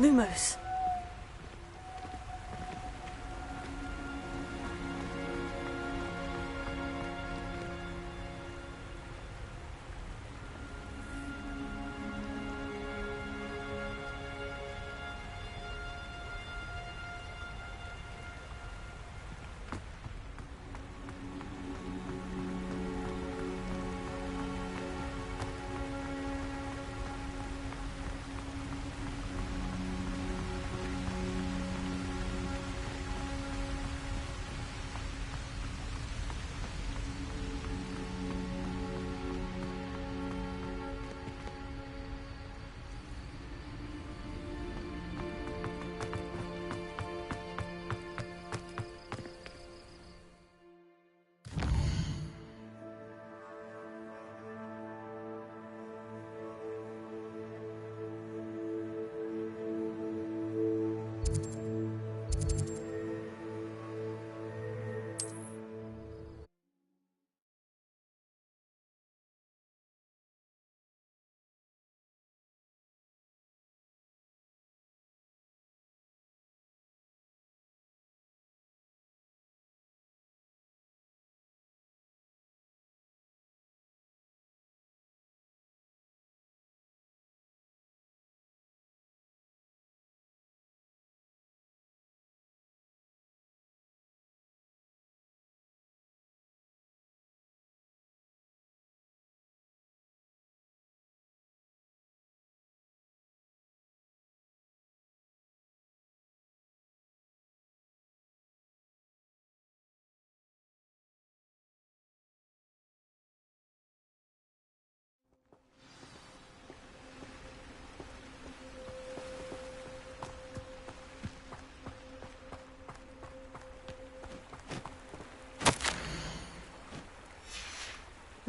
Lumos.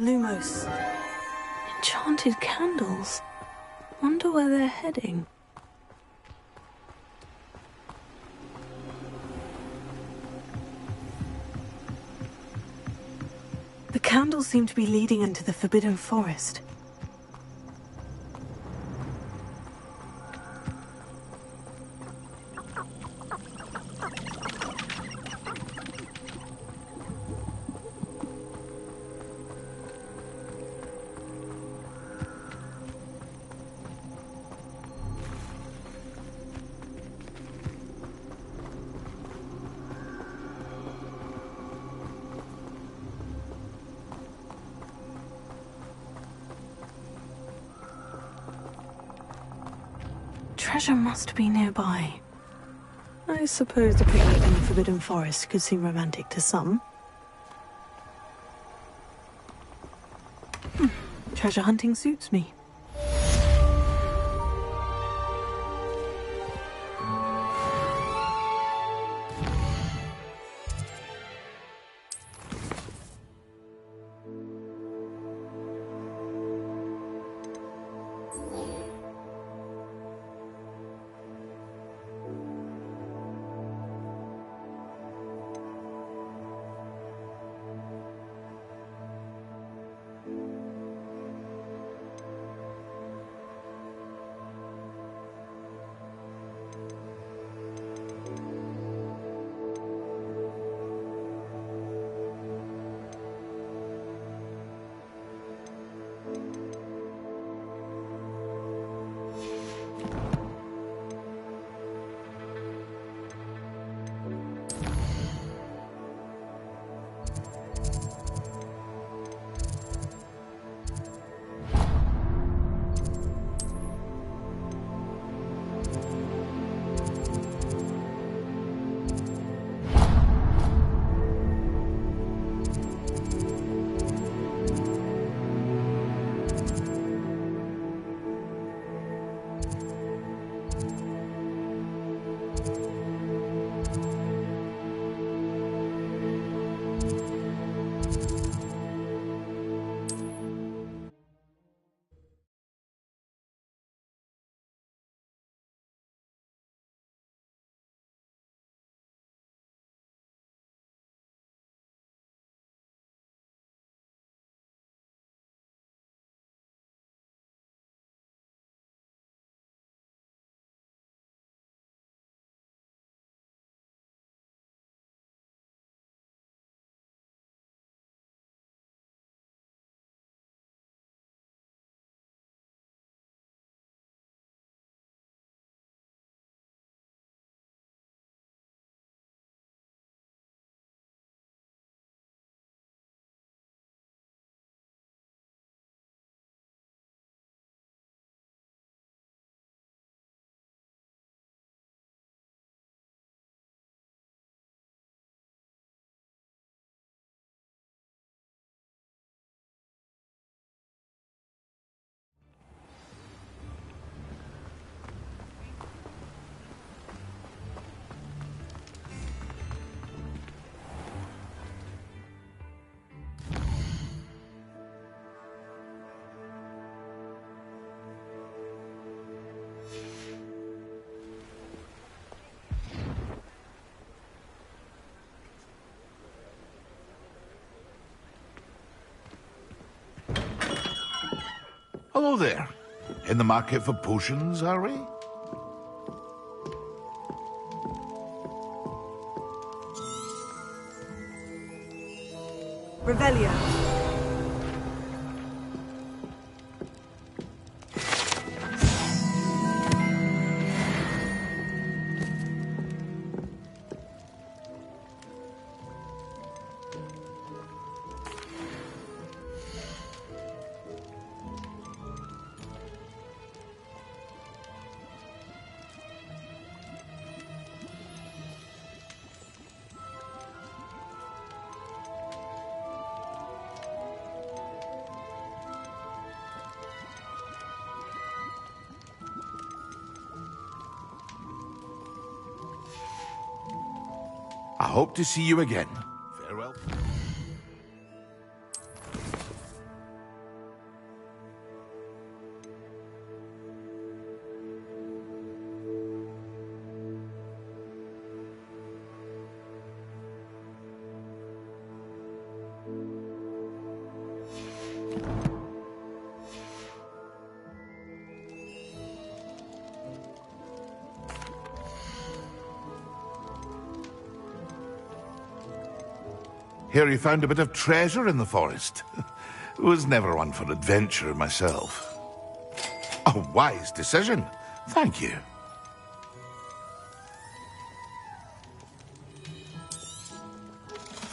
Lumos. Enchanted candles. Wonder where they're heading. The candles seem to be leading into the Forbidden Forest. Treasure must be nearby. I suppose a picnic in the Forbidden Forest could seem romantic to some. Treasure hunting suits me. Hello there. In the market for potions, are we? Revelio. I hope to see you again. Farewell. Hear you found a bit of treasure in the forest. Was never one for adventure myself. A wise decision. Thank you.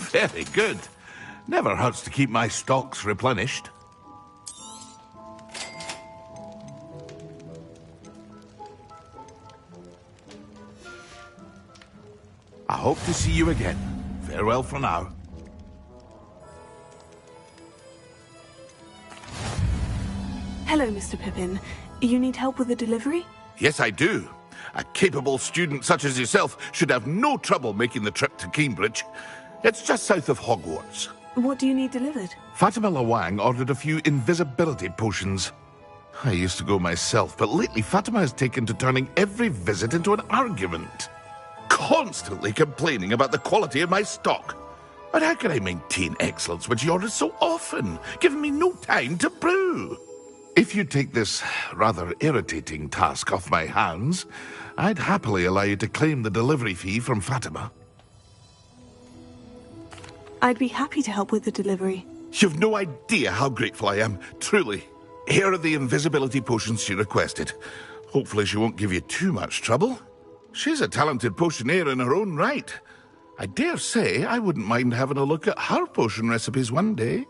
Very good. Never hurts to keep my stocks replenished. I hope to see you again. Farewell for now. Hello, Mr. Pippin. You need help with the delivery? Yes, I do. A capable student such as yourself should have no trouble making the trip to Cambridge. It's just south of Hogwarts. What do you need delivered? Fatima Lawang ordered a few invisibility potions. I used to go myself, but lately Fatima has taken to turning every visit into an argument. Constantly complaining about the quality of my stock. But how can I maintain excellence when she orders so often, giving me no time to brew? If you take this rather irritating task off my hands, I'd happily allow you to claim the delivery fee from Fatima. I'd be happy to help with the delivery. You've no idea how grateful I am, truly. Here are the invisibility potions she requested. Hopefully she won't give you too much trouble. She's a talented potioneer in her own right. I dare say I wouldn't mind having a look at her potion recipes one day.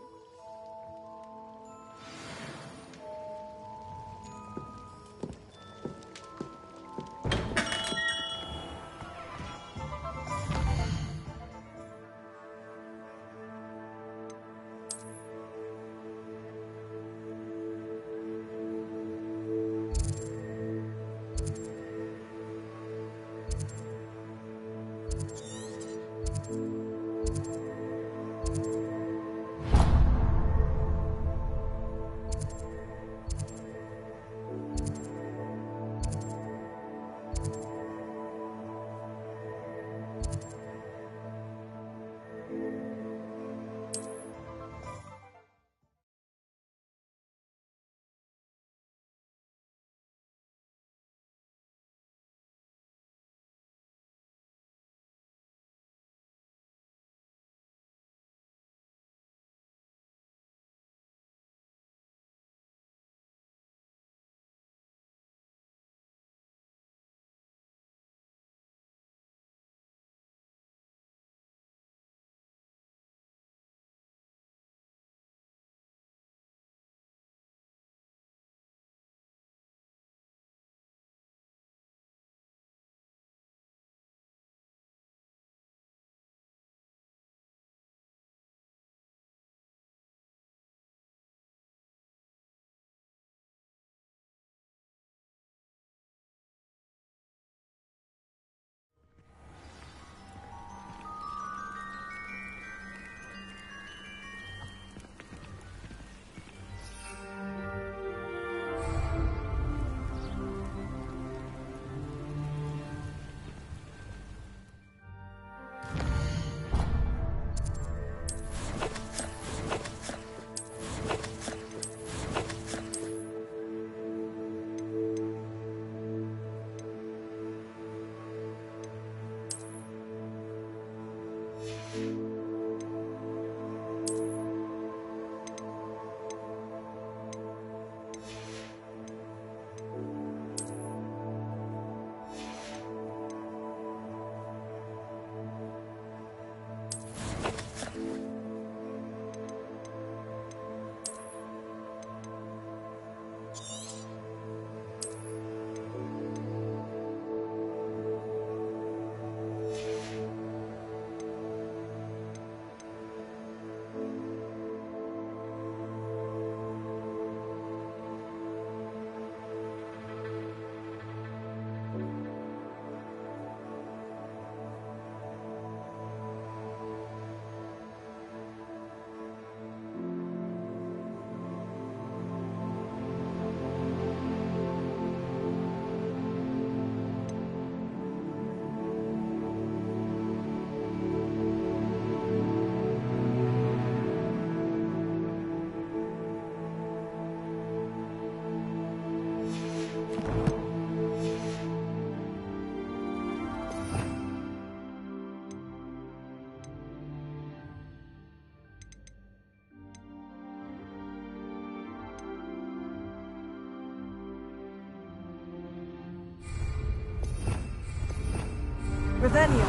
Revelio.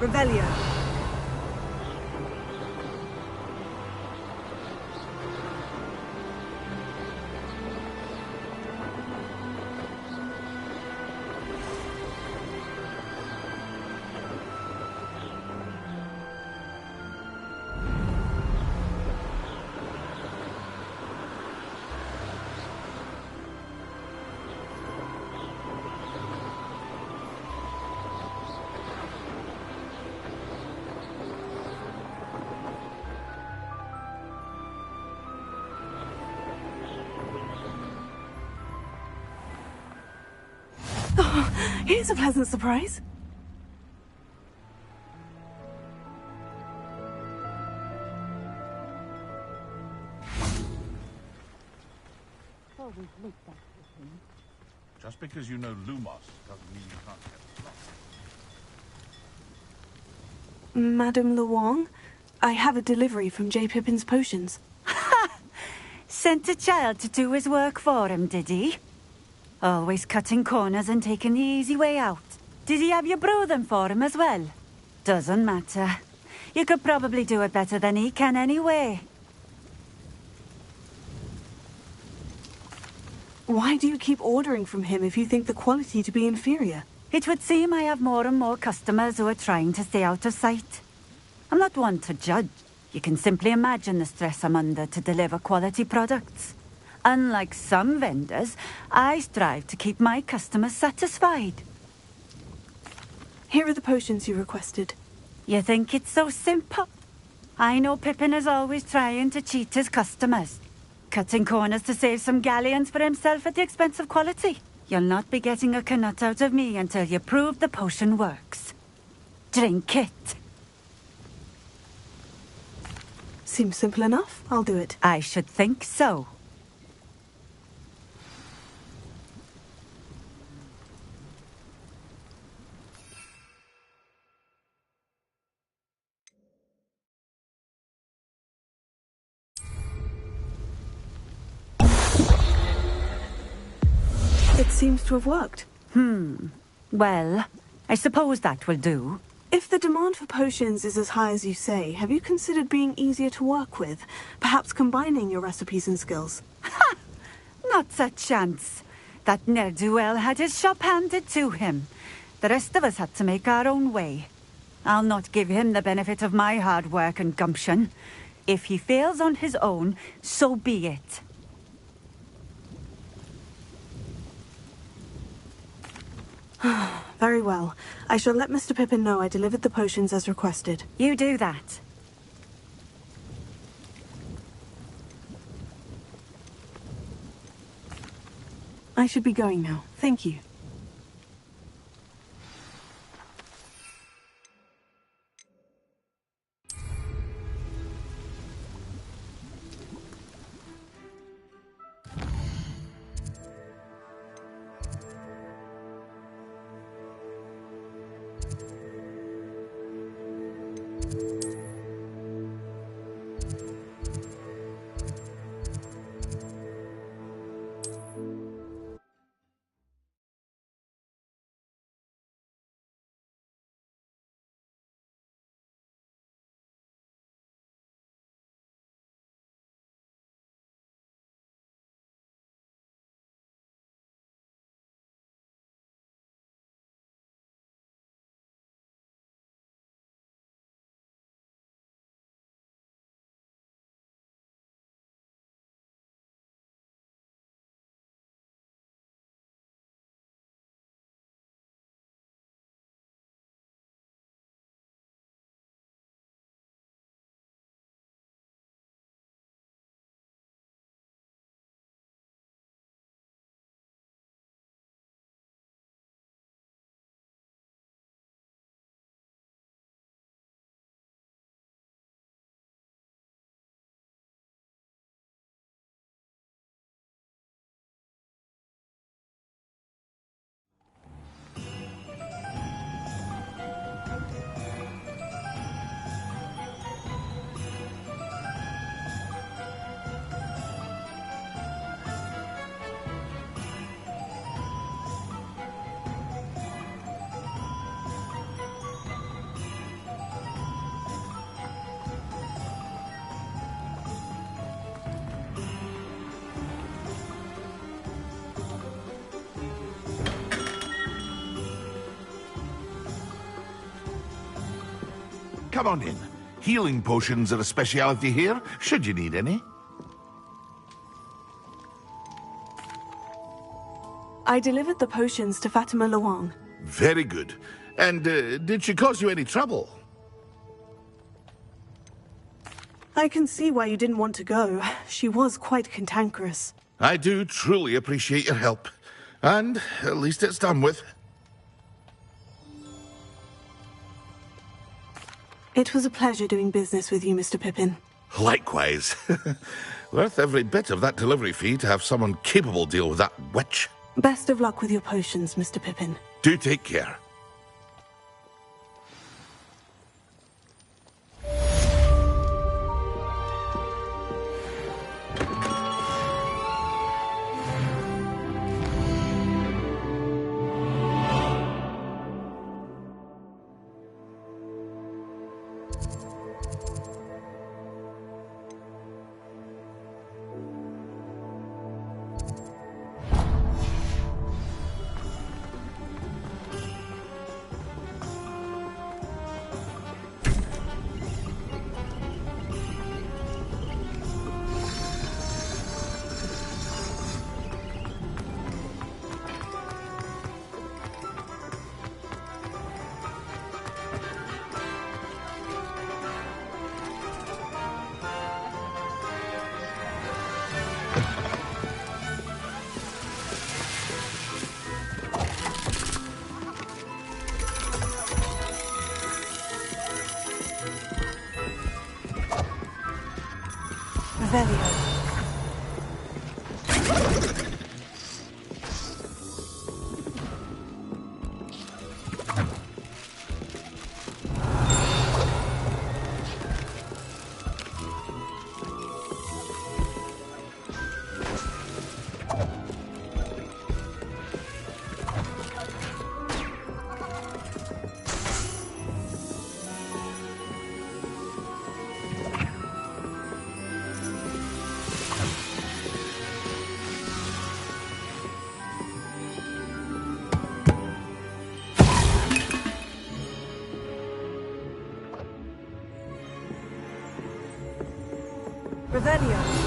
Revelio. Oh, here's a pleasant surprise. Just because you know Lumos doesn't mean you can't get lost. Madame Luong, I have a delivery from J. Pippin's potions. Sent a child to do his work for him, did he? Always cutting corners and taking the easy way out. Did he have you brew them for him as well? Doesn't matter. You could probably do it better than he can anyway. Why do you keep ordering from him if you think the quality to be inferior? It would seem I have more and more customers who are trying to stay out of sight. I'm not one to judge. You can simply imagine the stress I'm under to deliver quality products. Unlike some vendors, I strive to keep my customers satisfied. Here are the potions you requested. You think it's so simple? I know Pippin is always trying to cheat his customers. Cutting corners to save some galleons for himself at the expense of quality. You'll not be getting a canut out of me until you prove the potion works. Drink it. Seems simple enough. I'll do it. I should think so. It seems to have worked. Well, I suppose that will do. If the demand for potions is as high as you say, have you considered being easier to work with? Perhaps combining your recipes and skills? Not a chance. That ne'er-do-well had his shop handed to him. The rest of us had to make our own way. I'll not give him the benefit of my hard work and gumption. If he fails on his own, so be it. Very well. I shall let Mr. Pippin know I delivered the potions as requested. You do that. I should be going now. Thank you. come on in. Healing potions are a speciality here, should you need any. I delivered the potions to Fatima Luang. Very good. And did she cause you any trouble? I can see why you didn't want to go. She was quite cantankerous. I do truly appreciate your help. And at least it's done with. It was a pleasure doing business with you, Mr. Pippin. Likewise. Worth every bit of that delivery fee to have someone capable deal with that witch. Best of luck with your potions, Mr. Pippin. Do take care. Revelio. Revelio.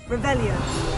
Revelio.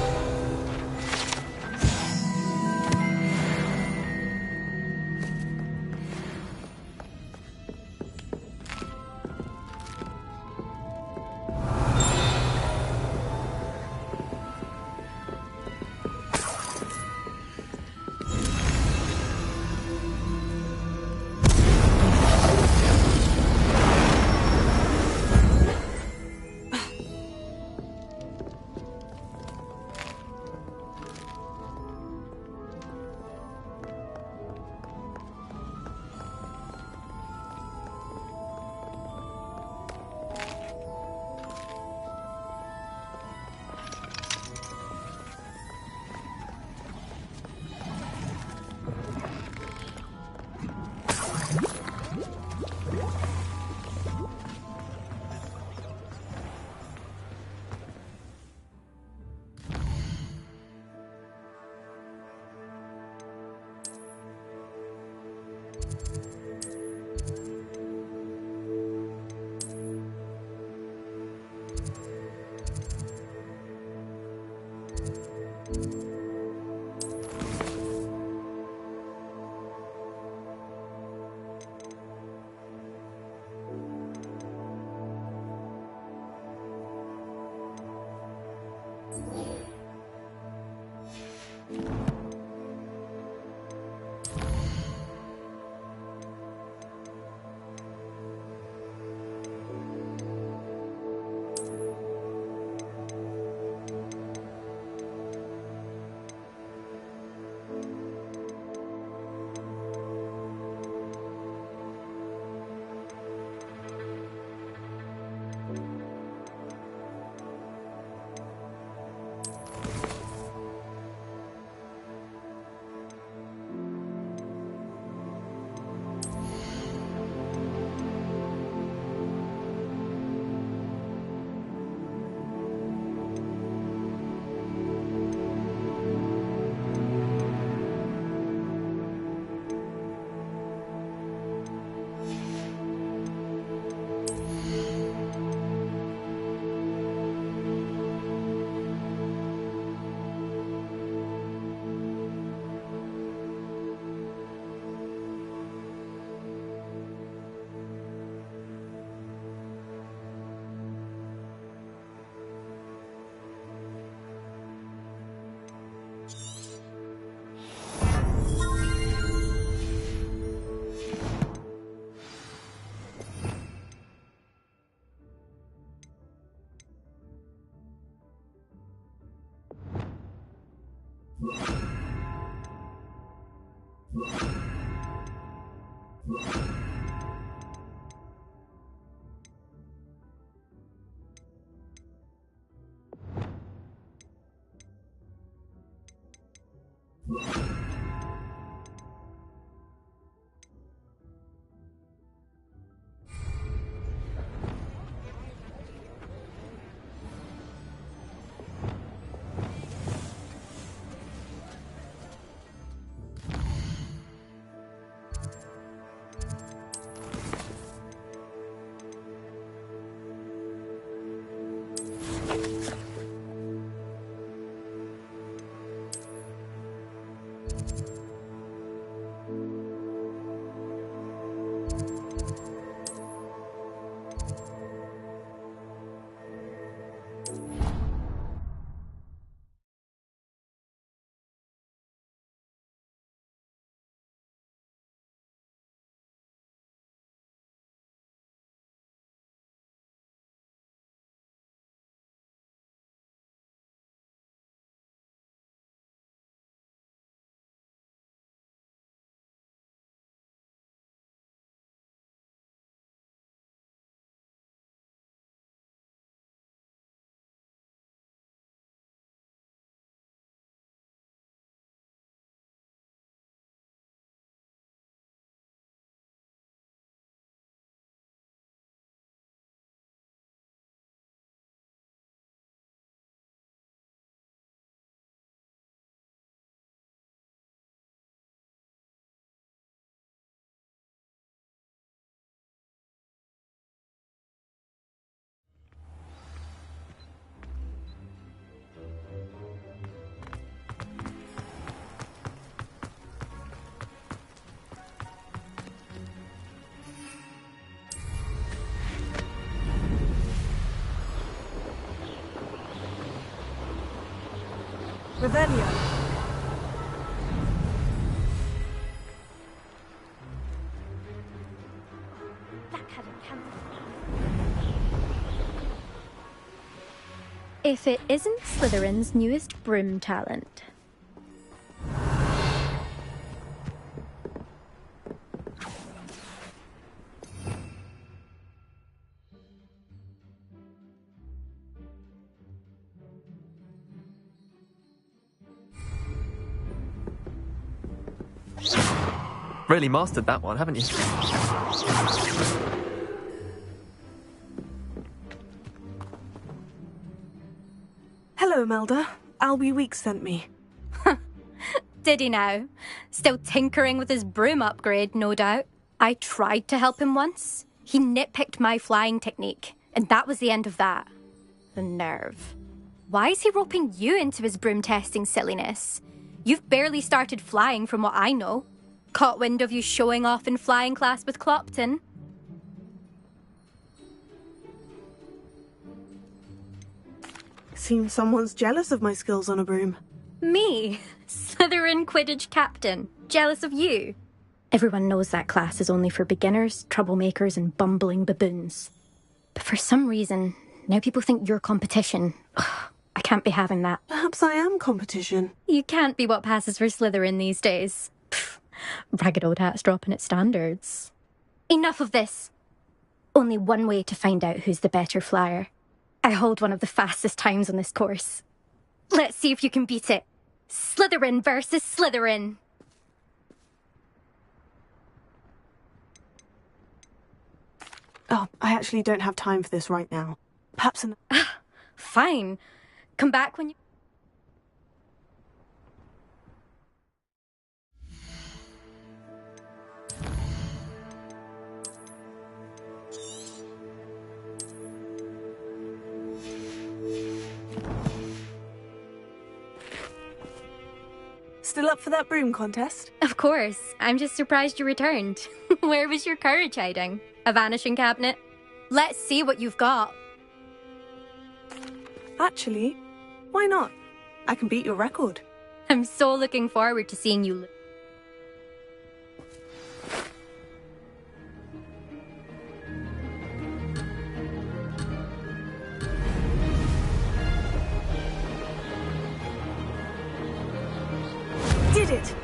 Revelio. If it isn't Slytherin's newest broom talent. Really mastered that one, haven't you? Hello, Melda. Albie Weeks sent me. Did he now? Still tinkering with his broom upgrade, no doubt. I tried to help him once. He nitpicked my flying technique, and that was the end of that. The nerve. Why is he roping you into his broom testing silliness? You've barely started flying from what I know. Caught wind of you showing off in flying class with Clopton. Seems someone's jealous of my skills on a broom. Me? Slytherin Quidditch captain. Jealous of you? Everyone knows that class is only for beginners, troublemakers, and bumbling baboons. But for some reason, now people think you're competition. Ugh, I can't be having that. Perhaps I am competition. You can't be what passes for Slytherin these days. Pfft, ragged old hat's dropping its standards. Enough of this. Only one way to find out who's the better flyer. I hold one of the fastest times on this course. Let's see if you can beat it. Slytherin versus Slytherin. Oh, I actually don't have time for this right now. Perhaps Fine. Come back when you... Still up for that broom contest? Of course. I'm just surprised you returned. Where was your courage hiding? A vanishing cabinet? Let's see what you've got. Actually, why not? I can beat your record. I'm so looking forward to seeing you. Did it!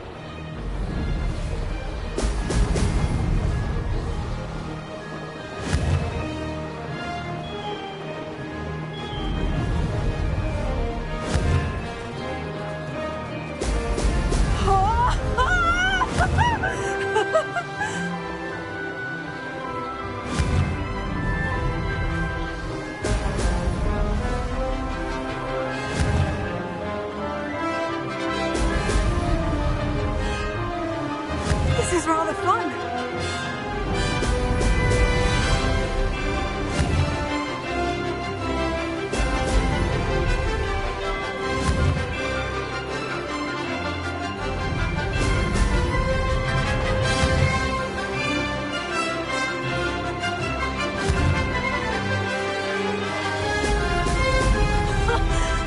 This is rather fun.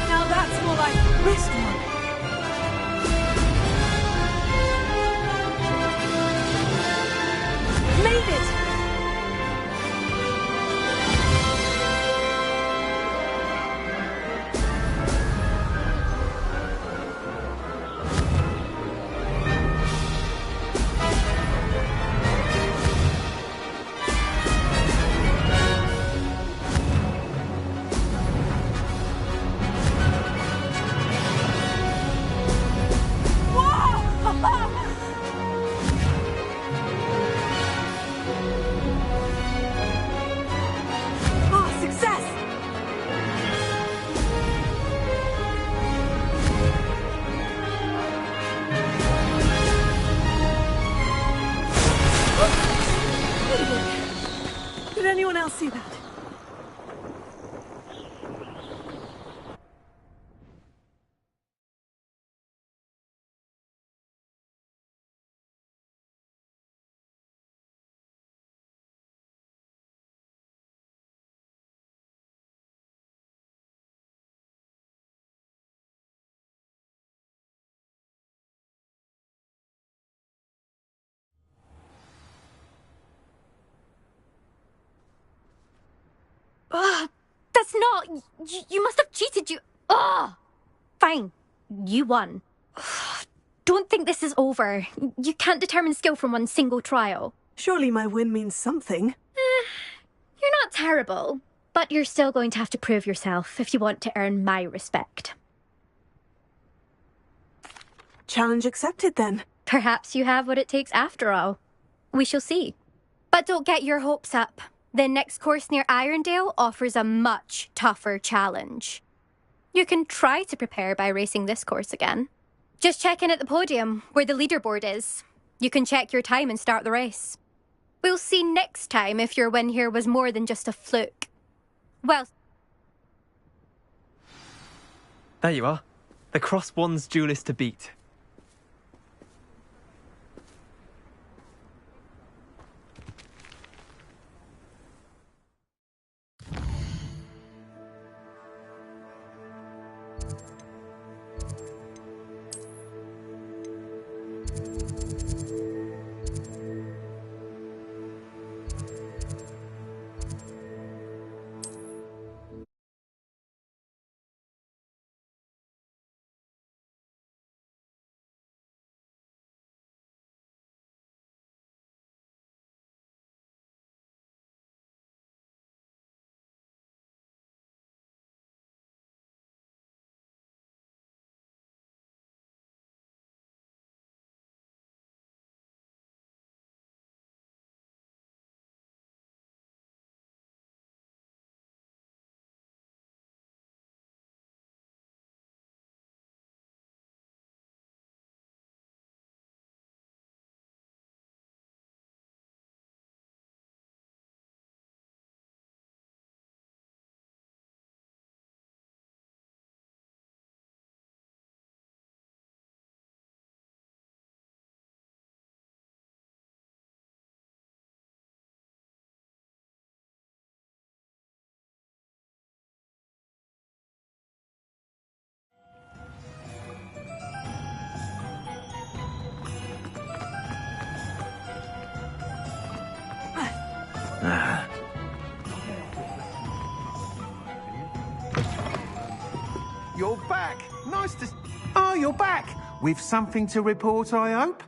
Now that's more like wrist one. Made it! Ah, success! Did anyone else see that? Ugh, that's not... You must have cheated, you... Ugh! Fine. You won. Ugh, don't think this is over. You can't determine skill from one single trial. Surely my win means something. You're not terrible, but you're still going to have to prove yourself if you want to earn my respect. Challenge accepted then. Perhaps you have what it takes after all. We shall see. But don't get your hopes up. The next course near Irondale offers a much tougher challenge. You can try to prepare by racing this course again. Just check in at the podium, where the leaderboard is. You can check your time and start the race. We'll see next time if your win here was more than just a fluke. Well... There you are. The Cross Wands duelist to beat. you're back. Nice to... Oh, you're back. With something to report, I hope?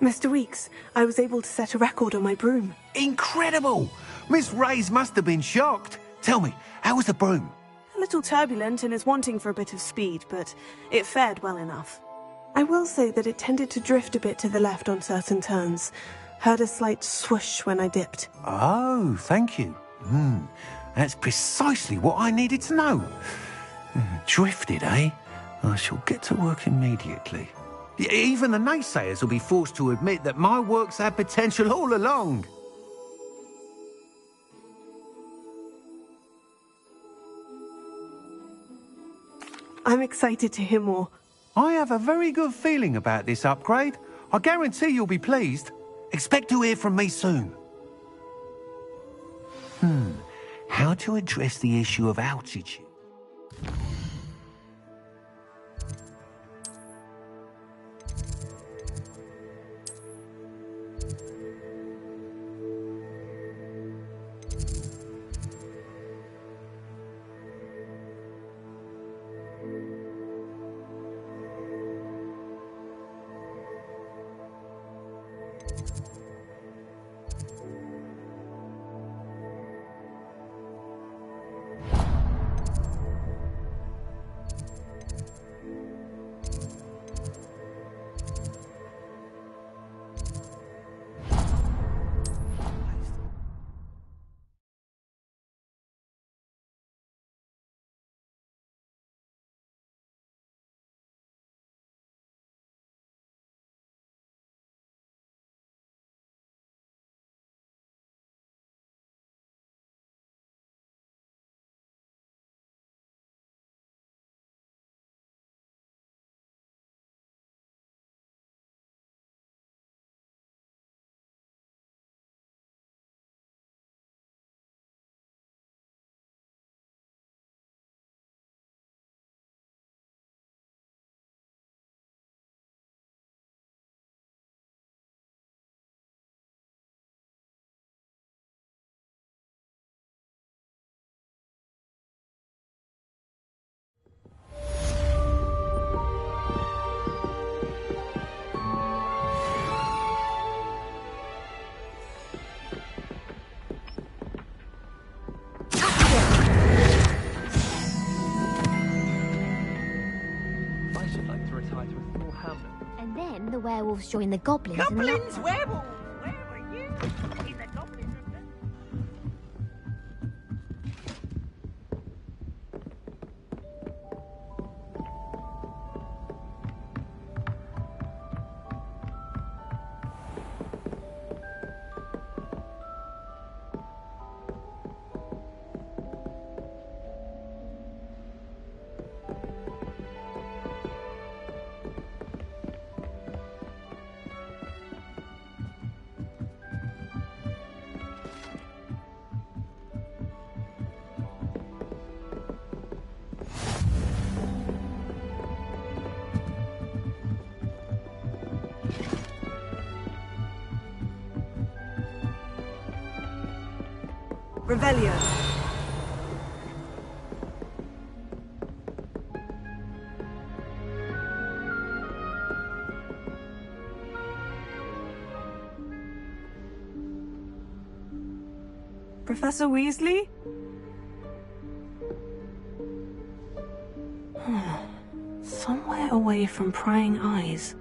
Mr. Weeks, I was able to set a record on my broom. Incredible! Miss Reyes must have been shocked. Tell me, how was the broom? A little turbulent and is wanting for a bit of speed, but it fared well enough. I will say that it tended to drift a bit to the left on certain turns. Heard a slight swoosh when I dipped. Oh, thank you. That's precisely what I needed to know. Drifted, eh? I shall get to work immediately. Even the naysayers will be forced to admit that my work's had potential all along. I'm excited to hear more. I have a very good feeling about this upgrade. I guarantee you'll be pleased. Expect to hear from me soon. How to address the issue of altitude? I should like to retire to a small hamlet. And then the werewolves join the goblins. Goblins, werewolves, where were you? In the goblin river? Revelio. Professor Weasley? Somewhere away from prying eyes.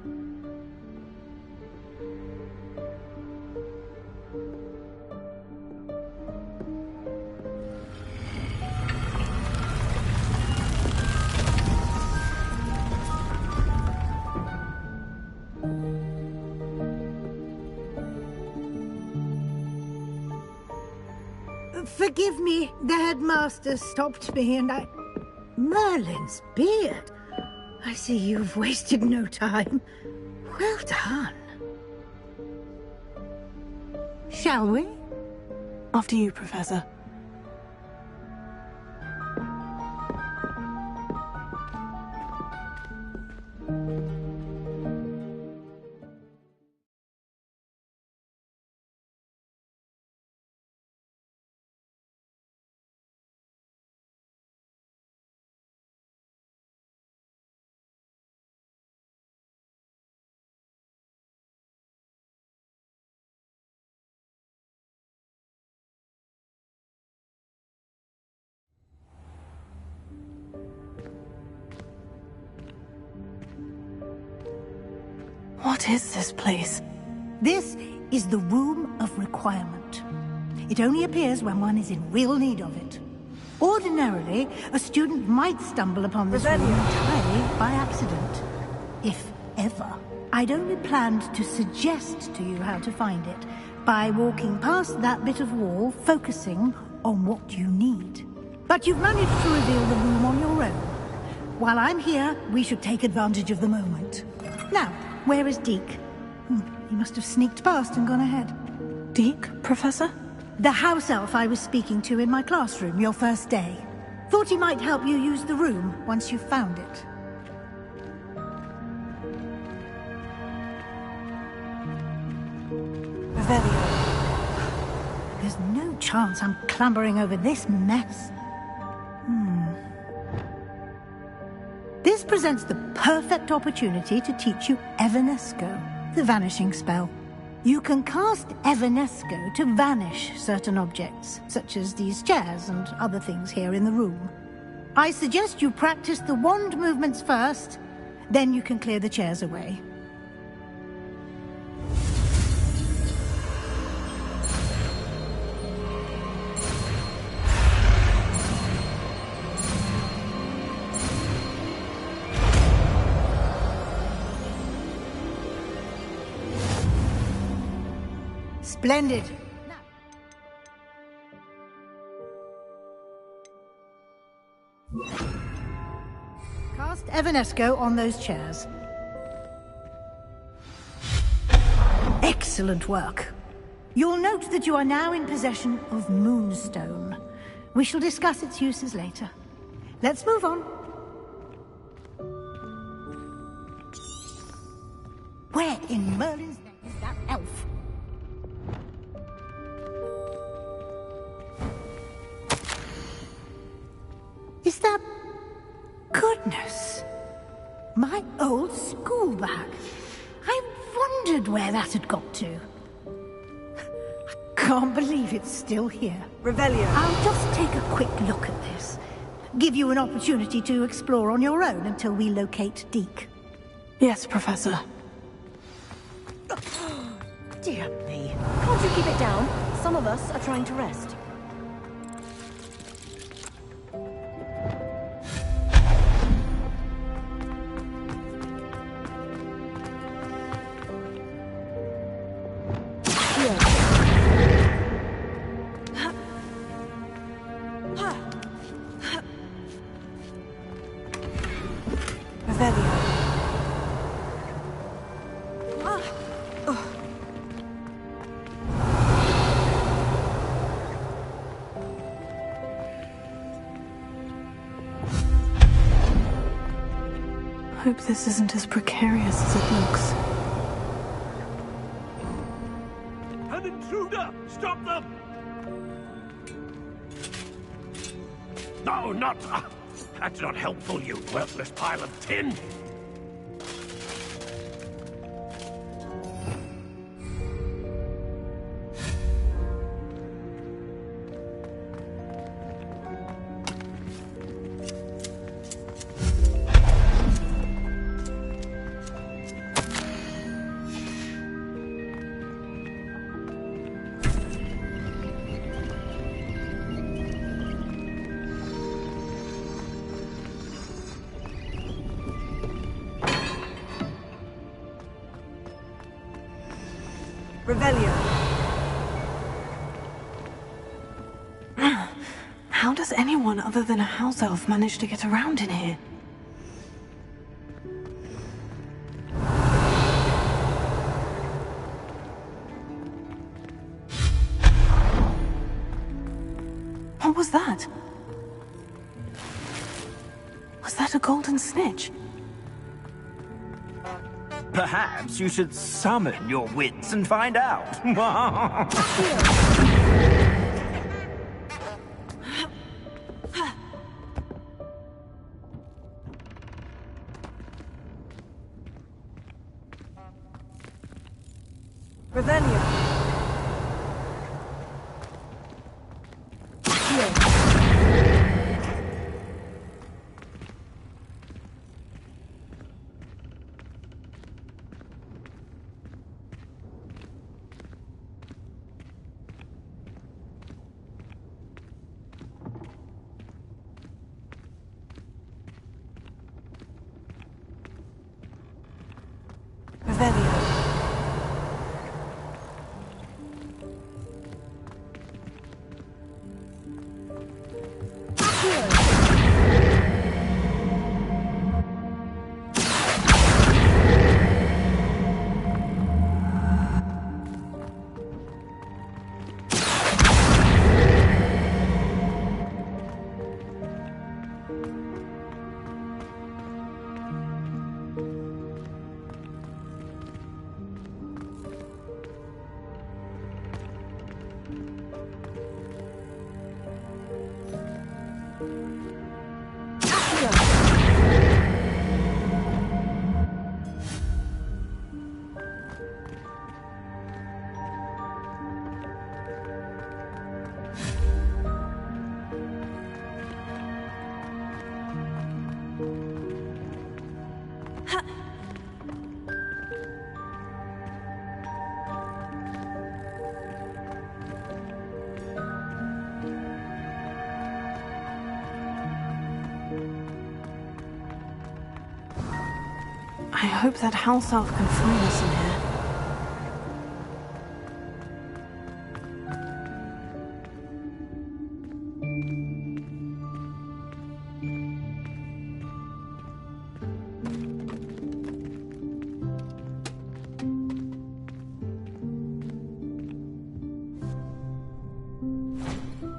Forgive me, the headmaster stopped me and I... Merlin's beard. I see you've wasted no time. Well done. Shall we? After you, Professor. What is this place? This is the Room of Requirement. It only appears when one is in real need of it. Ordinarily, a student might stumble upon this room entirely by accident. If ever. I'd only planned to suggest to you how to find it by walking past that bit of wall, focusing on what you need. But you've managed to reveal the room on your own. While I'm here, we should take advantage of the moment. Now, where is Deke? He must have sneaked past and gone ahead. Deke, Professor? The house elf I was speaking to in my classroom your first day. Thought he might help you use the room once you found it. There's no chance I'm clambering over this mess. This presents the perfect opportunity to teach you Evanesco, the vanishing spell. You can cast Evanesco to vanish certain objects, such as these chairs and other things here in the room. I suggest you practice the wand movements first, then you can clear the chairs away. Splendid. Cast Evanesco on those chairs. Excellent work. You'll note that you are now in possession of Moonstone. We shall discuss its uses later. Let's move on. Where in Merlin's name is that elf? Is that... Goodness! My old school bag. I wondered where that had got to. I can't believe it's still here. Revelio. I'll just take a quick look at this. Give you an opportunity to explore on your own until we locate Deke. Yes, Professor. Dear me. Can't you keep it down? Some of us are trying to rest. Hope this isn't as precarious as it looks. An intruder! Stop them! No, not... that's not helpful, you worthless pile of tin! Revelio. How does anyone other than a house elf manage to get around in here? What was that? Was that a golden snitch? Perhaps you should summon your wits and find out. Revelio. I hope that house elf can find us in here.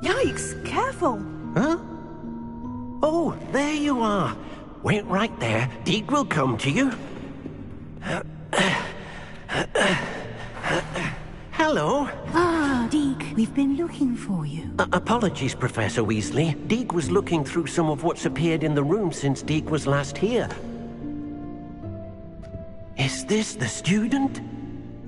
Yikes! Careful! Huh? Oh, there you are. Wait right there. Deke will come to you. Hello. Ah, Deke, we've been looking for you. Apologies, Professor Weasley. Deke was looking through some of what's appeared in the room since Deke was last here. Is this the student?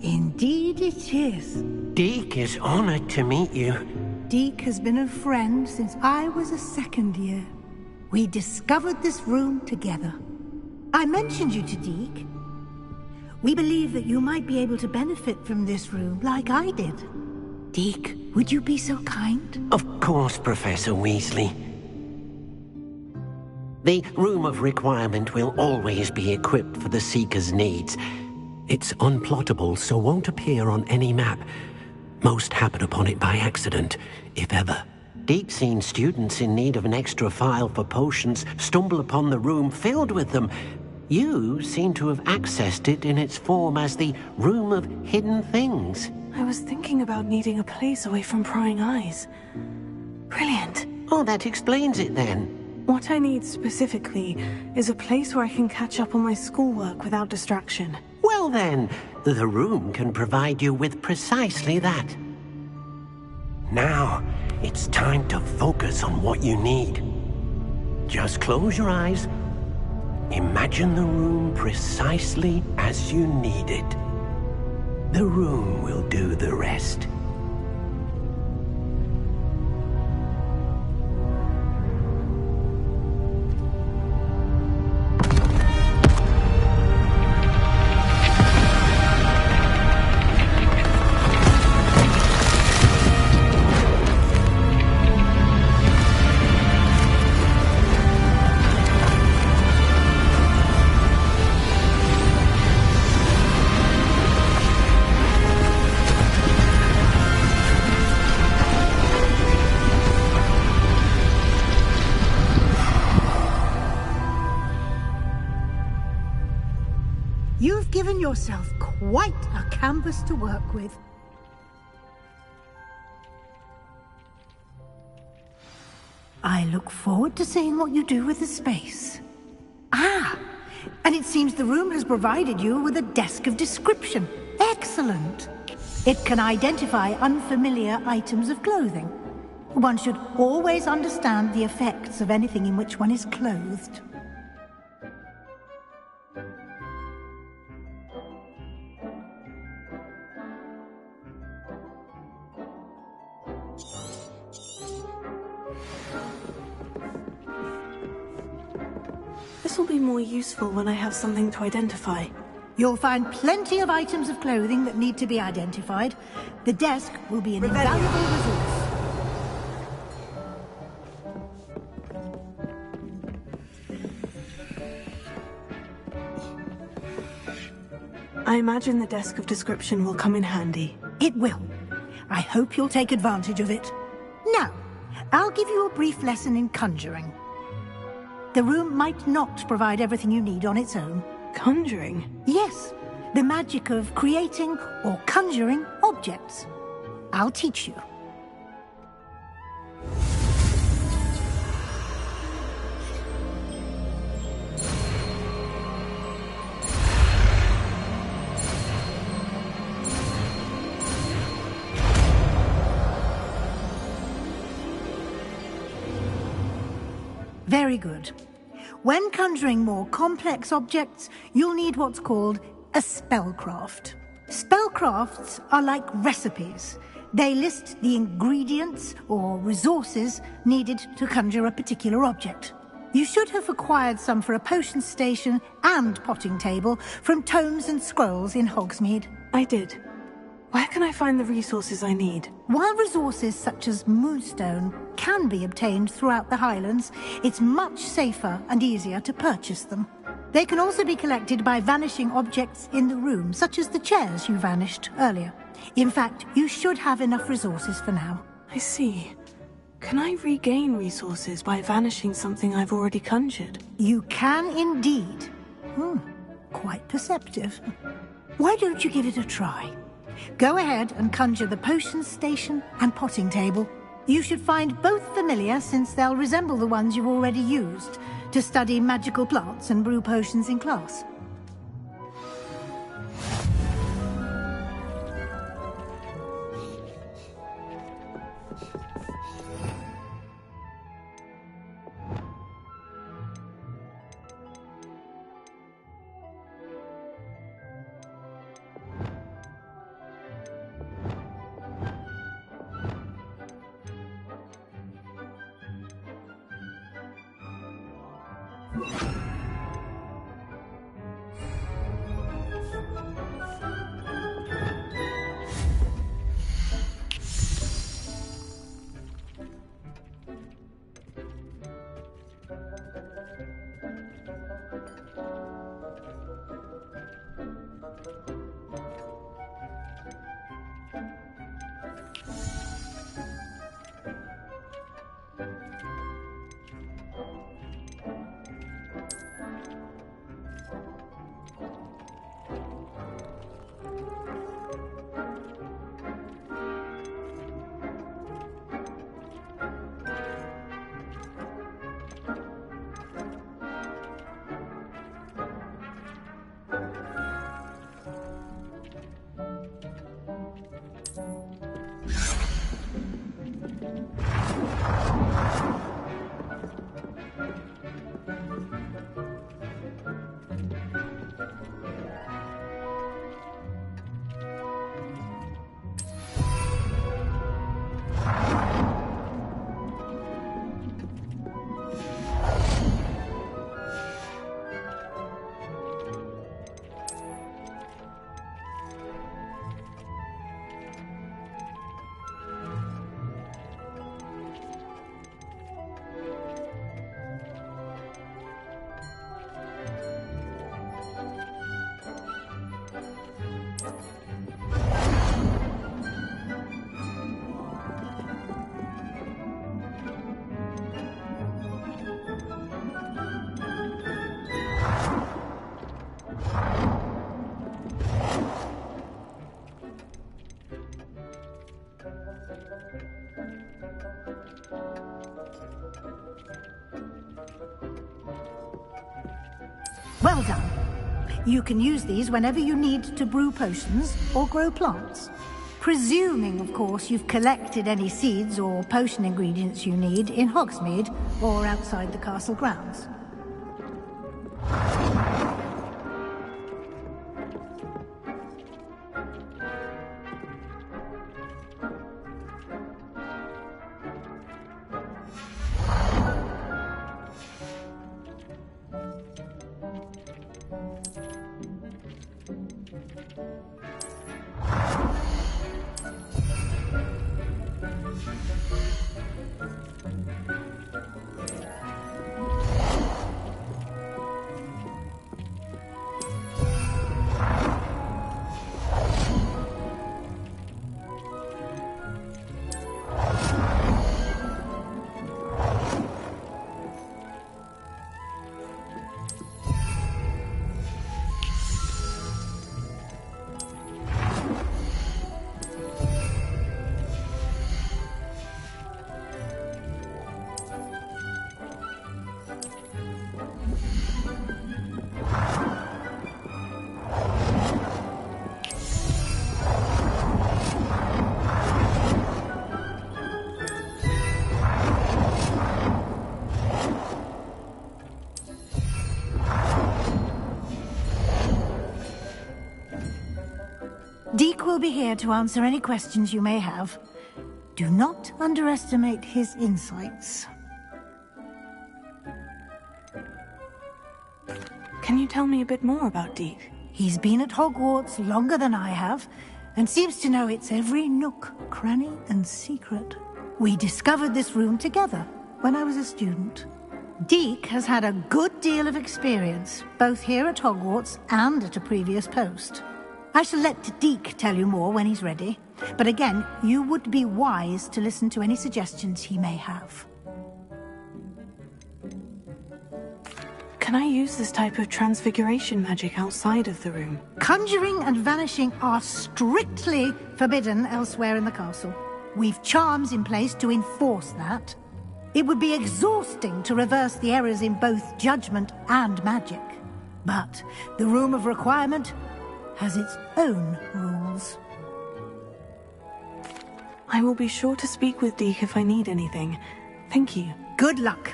Indeed it is. Deke is honored to meet you. Deke has been a friend since I was a second year. We discovered this room together. I mentioned you to Deke. We believe that you might be able to benefit from this room like I did. Deke, would you be so kind? Of course, Professor Weasley. The Room of Requirement will always be equipped for the Seeker's needs. It's unplottable, so won't appear on any map. Most happen upon it by accident, if ever. Deke's seen students in need of an extra file for potions stumble upon the room filled with them. You seem to have accessed it in its form as the Room of Hidden Things. I was thinking about needing a place away from prying eyes. Brilliant. Oh, that explains it then. What I need specifically is a place where I can catch up on my schoolwork without distraction. Well then, the room can provide you with precisely that. Now, it's time to focus on what you need. Just close your eyes. Imagine the room precisely as you need it. The room will do the rest. You've given yourself quite a canvas to work with. I look forward to seeing what you do with the space. Ah, and it seems the room has provided you with a desk of description. Excellent. It can identify unfamiliar items of clothing. One should always understand the effects of anything in which one is clothed. This will be more useful when I have something to identify. You'll find plenty of items of clothing that need to be identified. The desk will be an invaluable resource. I imagine the desk of description will come in handy. It will. I hope you'll take advantage of it. Now, I'll give you a brief lesson in conjuring. The room might not provide everything you need on its own. Conjuring? Yes, the magic of creating or conjuring objects. I'll teach you. Very good. When conjuring more complex objects, you'll need what's called a spellcraft. Spellcrafts are like recipes. They list the ingredients or resources needed to conjure a particular object. You should have acquired some for a potion station and potting table from tomes and scrolls in Hogsmeade. I did. Where can I find the resources I need? While resources such as moonstone can be obtained throughout the Highlands, it's much safer and easier to purchase them. They can also be collected by vanishing objects in the room, such as the chairs you vanished earlier. In fact, you should have enough resources for now. I see. Can I regain resources by vanishing something I've already conjured? You can indeed. Quite perceptive. Why don't you give it a try? Go ahead and conjure the potion station and potting table. You should find both familiar, since they'll resemble the ones you've already used to study magical plants and brew potions in class. Well done. You can use these whenever you need to brew potions or grow plants. Presuming, of course, you've collected any seeds or potion ingredients you need in Hogsmeade or outside the castle grounds. be here to answer any questions you may have. Do not underestimate his insights. Can you tell me a bit more about Deke? He's been at Hogwarts longer than I have, and seems to know its every nook, cranny, and secret. We discovered this room together when I was a student. Deke has had a good deal of experience, both here at Hogwarts and at a previous post. I shall let Deke tell you more when he's ready, but again, you would be wise to listen to any suggestions he may have. Can I use this type of transfiguration magic outside of the room? Conjuring and vanishing are strictly forbidden elsewhere in the castle. We've charms in place to enforce that. It would be exhausting to reverse the errors in both judgment and magic. But the Room of Requirement has its own rules. I will be sure to speak with Deke if I need anything. Thank you. Good luck.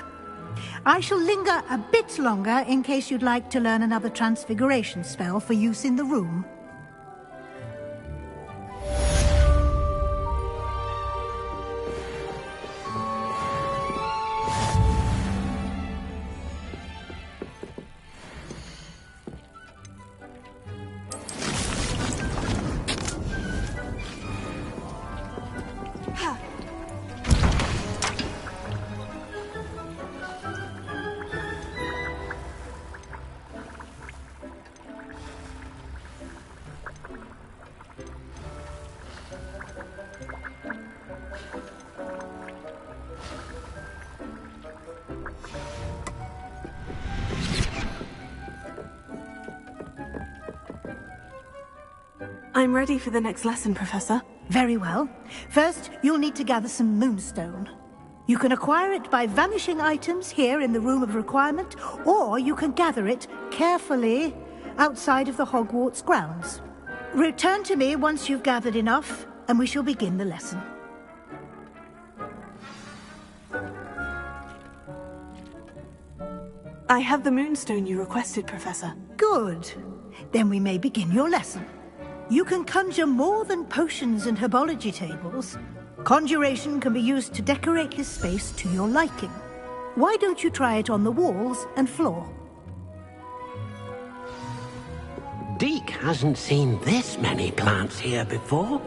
I shall linger a bit longer in case you'd like to learn another transfiguration spell for use in the room. I'm ready for the next lesson, Professor. Very well. First, you'll need to gather some moonstone. You can acquire it by vanishing items here in the Room of Requirement, or you can gather it carefully outside of the Hogwarts grounds. Return to me once you've gathered enough, and we shall begin the lesson. I have the moonstone you requested, Professor. Good. Then we may begin your lesson. You can conjure more than potions and herbology tables. Conjuration can be used to decorate his space to your liking. Why don't you try it on the walls and floor? Deke hasn't seen this many plants here before.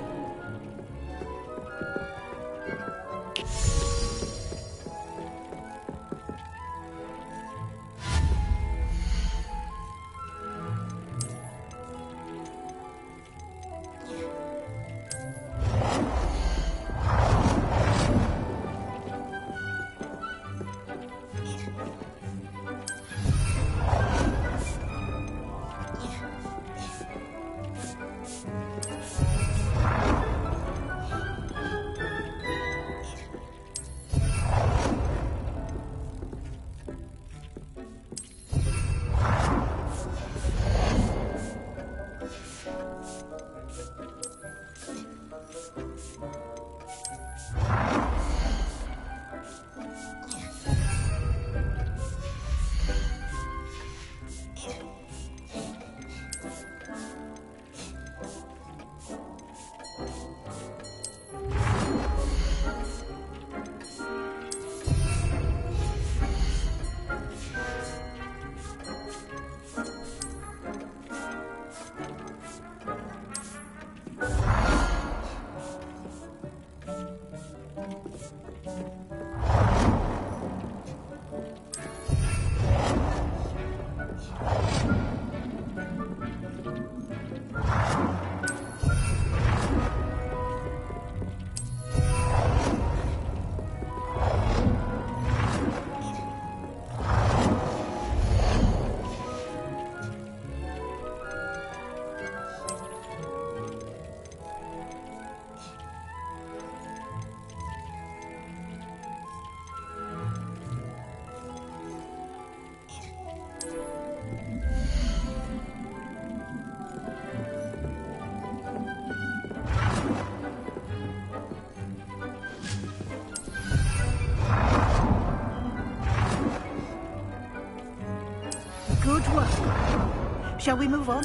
Good work. Shall we move on?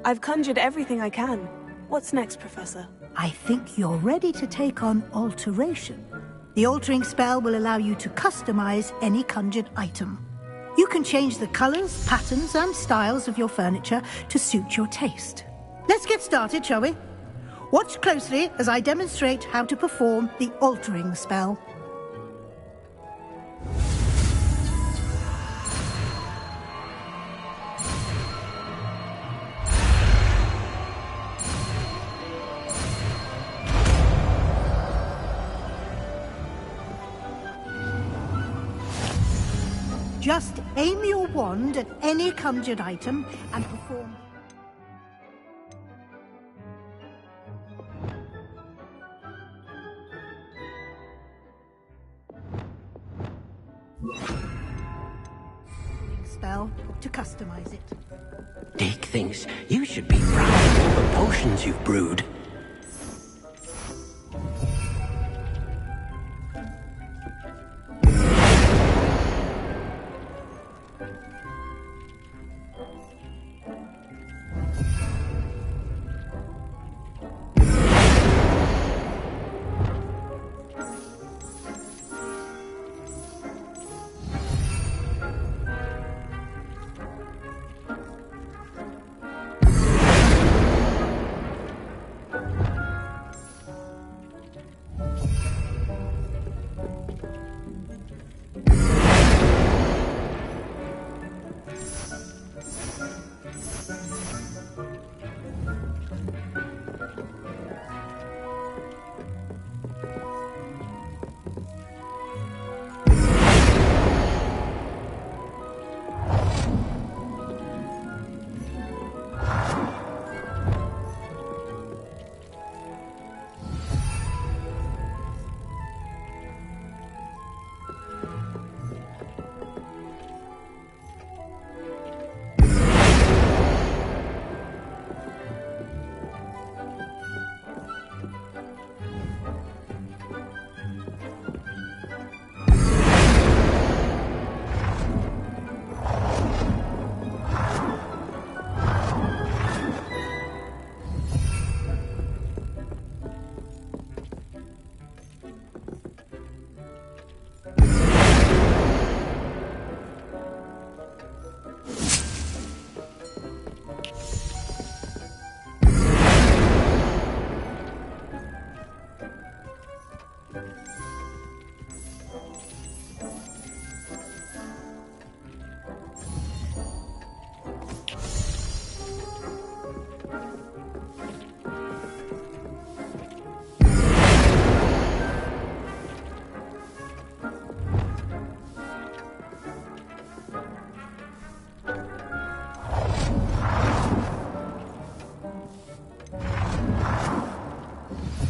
I've conjured everything I can. What's next, Professor? I think you're ready to take on alteration. The altering spell will allow you to customize any conjured item. You can change the colors, patterns, and styles of your furniture to suit your taste. Let's get started, shall we? Watch closely as I demonstrate how to perform the altering spell. Just aim your wand at any conjured item and perform... spell to customize it. Dick thinks you should be proud of all the potions you've brewed.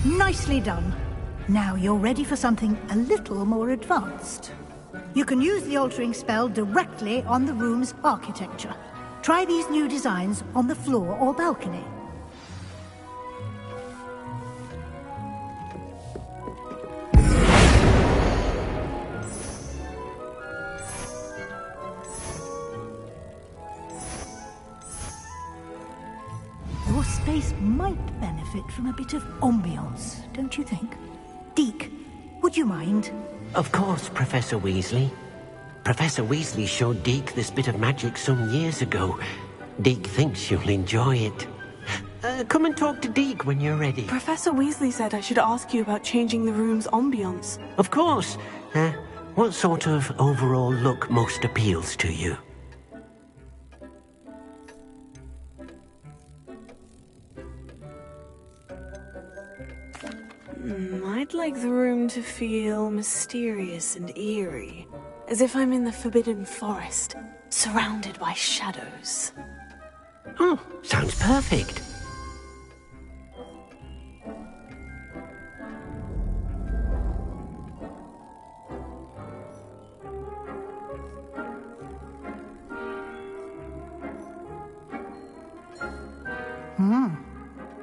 Nicely done. Now you're ready for something a little more advanced. You can use the altering spell directly on the room's architecture. Try these new designs on the floor or balcony. Your space might benefit from a bit of ambiance, don't you think? Deke, would you mind? Of course, Professor Weasley. Professor Weasley showed Deke this bit of magic some years ago. Deke thinks you'll enjoy it. Come and talk to Deke when you're ready. Professor Weasley said I should ask you about changing the room's ambiance. Of course. What sort of overall look most appeals to you? I'd like the room to feel mysterious and eerie, as if I'm in the Forbidden Forest, surrounded by shadows. Oh, sounds perfect.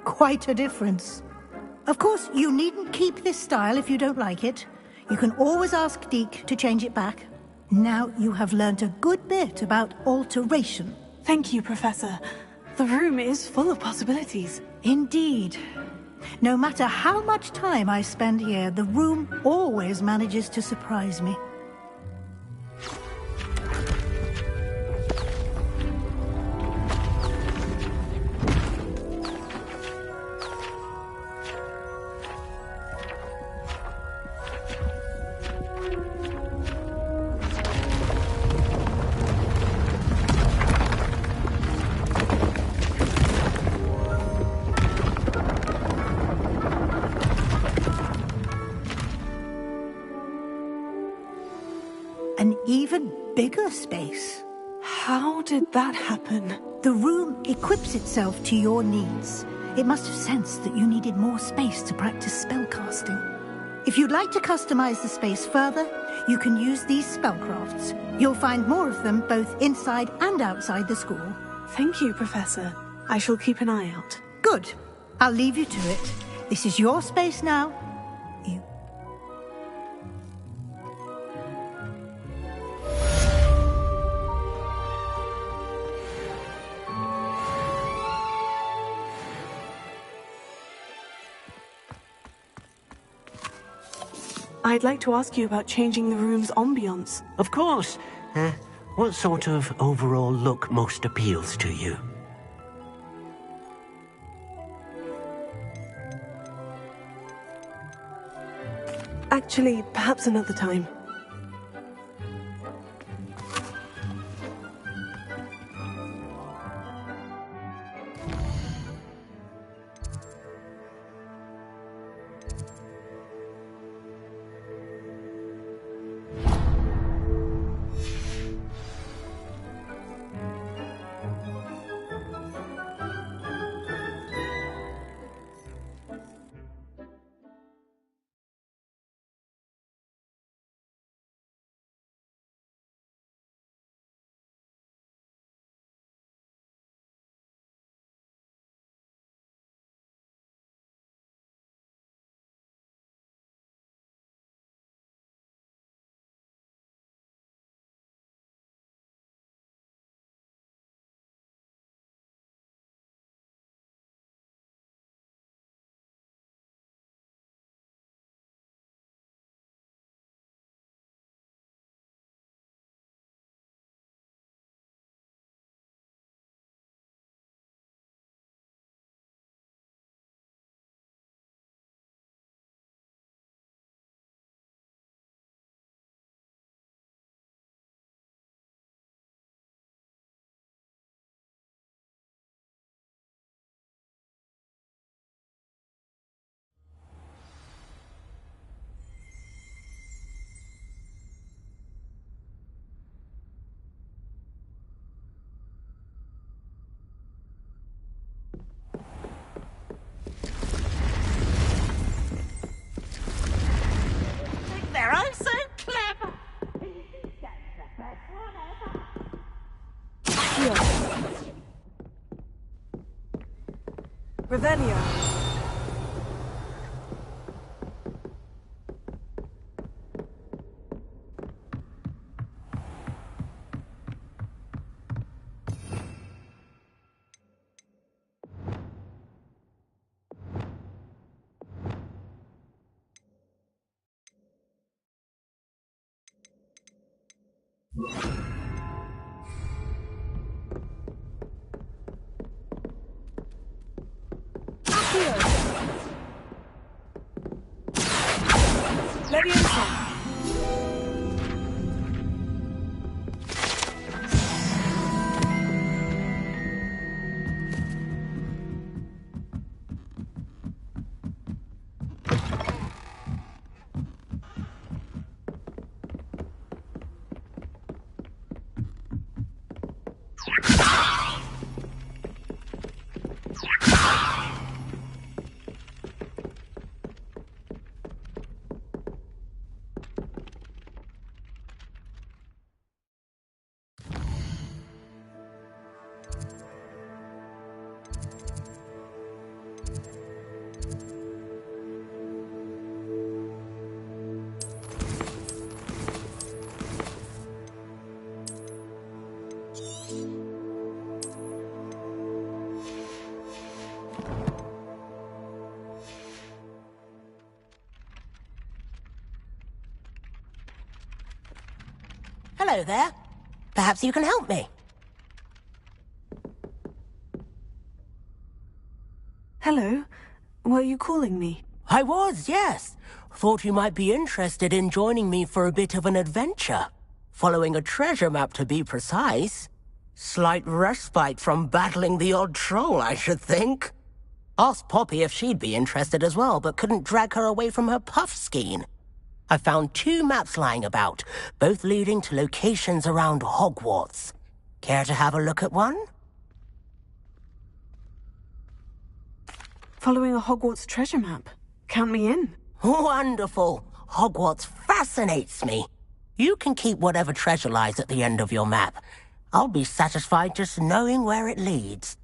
Quite a difference. Of course, you needn't keep this style if you don't like it. You can always ask Deke to change it back. Now you have learnt a good bit about alteration. Thank you, Professor. The room is full of possibilities. Indeed. No matter how much time I spend here, the room always manages to surprise me. An even bigger space. How did that happen? The room equips itself to your needs. It must have sensed that you needed more space to practice spellcasting. If you'd like to customize the space further, you can use these spellcrafts. You'll find more of them both inside and outside the school. Thank you, Professor. I shall keep an eye out. Good. I'll leave you to it. This is your space now. I'd like to ask you about changing the room's ambience. Of course. What sort of overall look most appeals to you? Actually, perhaps another time. They're oh so clever. Revelio. Leviosa. Hello there. Perhaps you can help me. Hello. Were you calling me? I was, yes. Thought you might be interested in joining me for a bit of an adventure. Following a treasure map, to be precise. Slight respite from battling the odd troll, I should think. Asked Poppy if she'd be interested as well, but couldn't drag her away from her puff skein. I found 2 maps lying about, both leading to locations around Hogwarts. Care to have a look at one? Following a Hogwarts treasure map. Count me in. Wonderful. Hogwarts fascinates me. You can keep whatever treasure lies at the end of your map. I'll be satisfied just knowing where it leads.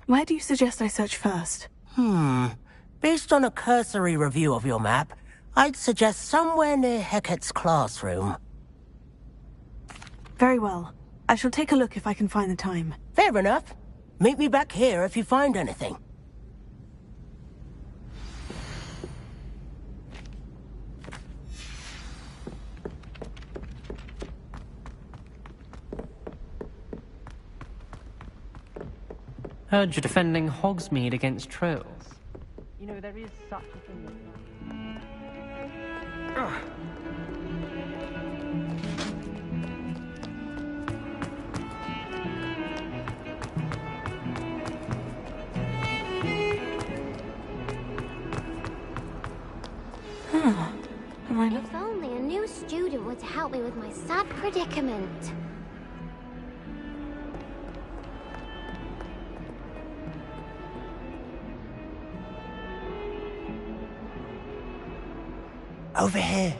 Where do you suggest I search first? Based on a cursory review of your map, I'd suggest somewhere near Hecat's classroom. Very well. I shall take a look if I can find the time. Fair enough. Meet me back here if you find anything. Heard you're defending Hogsmeade against trolls. You know, there is such a thing as... If only a new student were to help me with my sad predicament. Over here.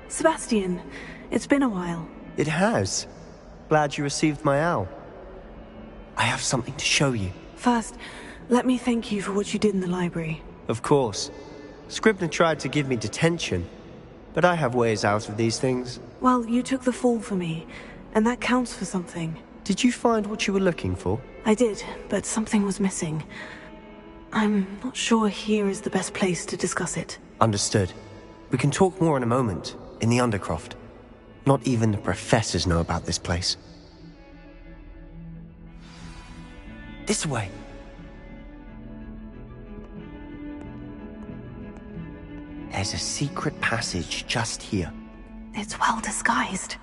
Sebastian, it's been a while. It has. Glad you received my owl. I have something to show you. First, let me thank you for what you did in the library. Of course. Scribner tried to give me detention, but I have ways out of these things. Well, you took the fall for me, and that counts for something. Did you find what you were looking for? I did, but something was missing. I'm not sure here is the best place to discuss it. Understood. We can talk more in a moment, in the Undercroft. Not even the professors know about this place. This way. There's a secret passage just here. It's well disguised.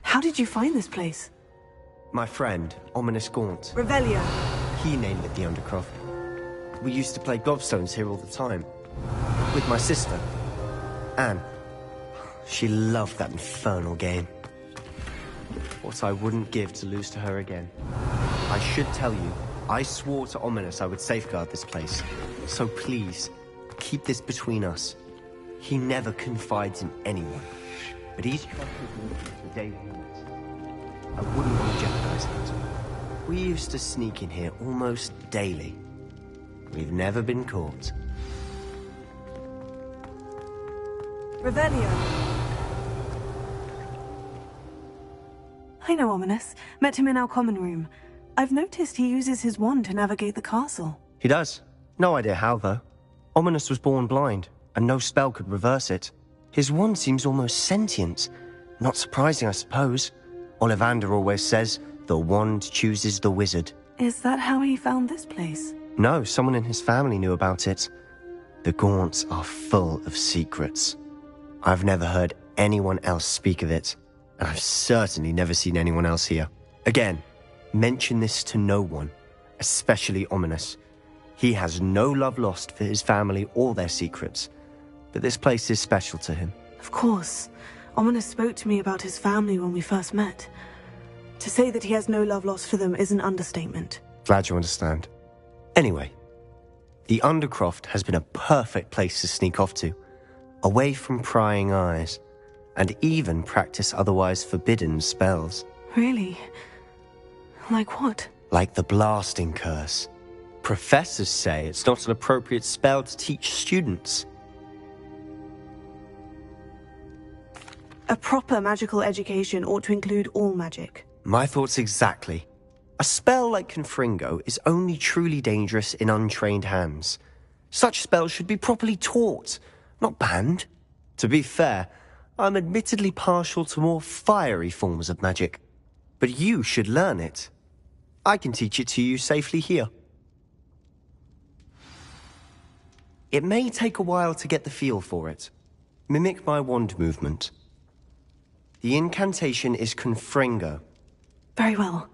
How did you find this place? My friend, Ominous Gaunt. Revelio. He named it the Undercroft. We used to play gobstones here all the time. With my sister, Anne. She loved that infernal game. What I wouldn't give to lose to her again. I should tell you, I swore to Ominous I would safeguard this place. So please, keep this between us. He never confides in anyone. But he's trusted me since the day we met. I wouldn't want to jeopardize that. We used to sneak in here almost daily. We've never been caught. Revelio. I know Ominous. Met him in our common room. I've noticed he uses his wand to navigate the castle. He does. No idea how, though. Ominous was born blind, and no spell could reverse it. His wand seems almost sentient. Not surprising, I suppose. Ollivander always says, the wand chooses the wizard. Is that how he found this place? No, someone in his family knew about it. The Gaunts are full of secrets. I've never heard anyone else speak of it, and I've certainly never seen anyone else here. Again, mention this to no one, especially Ominous. He has no love lost for his family or their secrets, but this place is special to him. Of course. Ominous spoke to me about his family when we first met. To say that he has no love lost for them is an understatement. Glad you understand. Anyway, the Undercroft has been a perfect place to sneak off to. away from prying eyes, and even practice otherwise forbidden spells. Really? Like what? Like the blasting curse. Professors say it's not an appropriate spell to teach students. A proper magical education ought to include all magic. My thoughts exactly. A spell like Confringo is only truly dangerous in untrained hands. Such spells should be properly taught, not banned. To be fair, I'm admittedly partial to more fiery forms of magic. But you should learn it. I can teach it to you safely here. It may take a while to get the feel for it. Mimic my wand movement. The incantation is Confringo. Very well.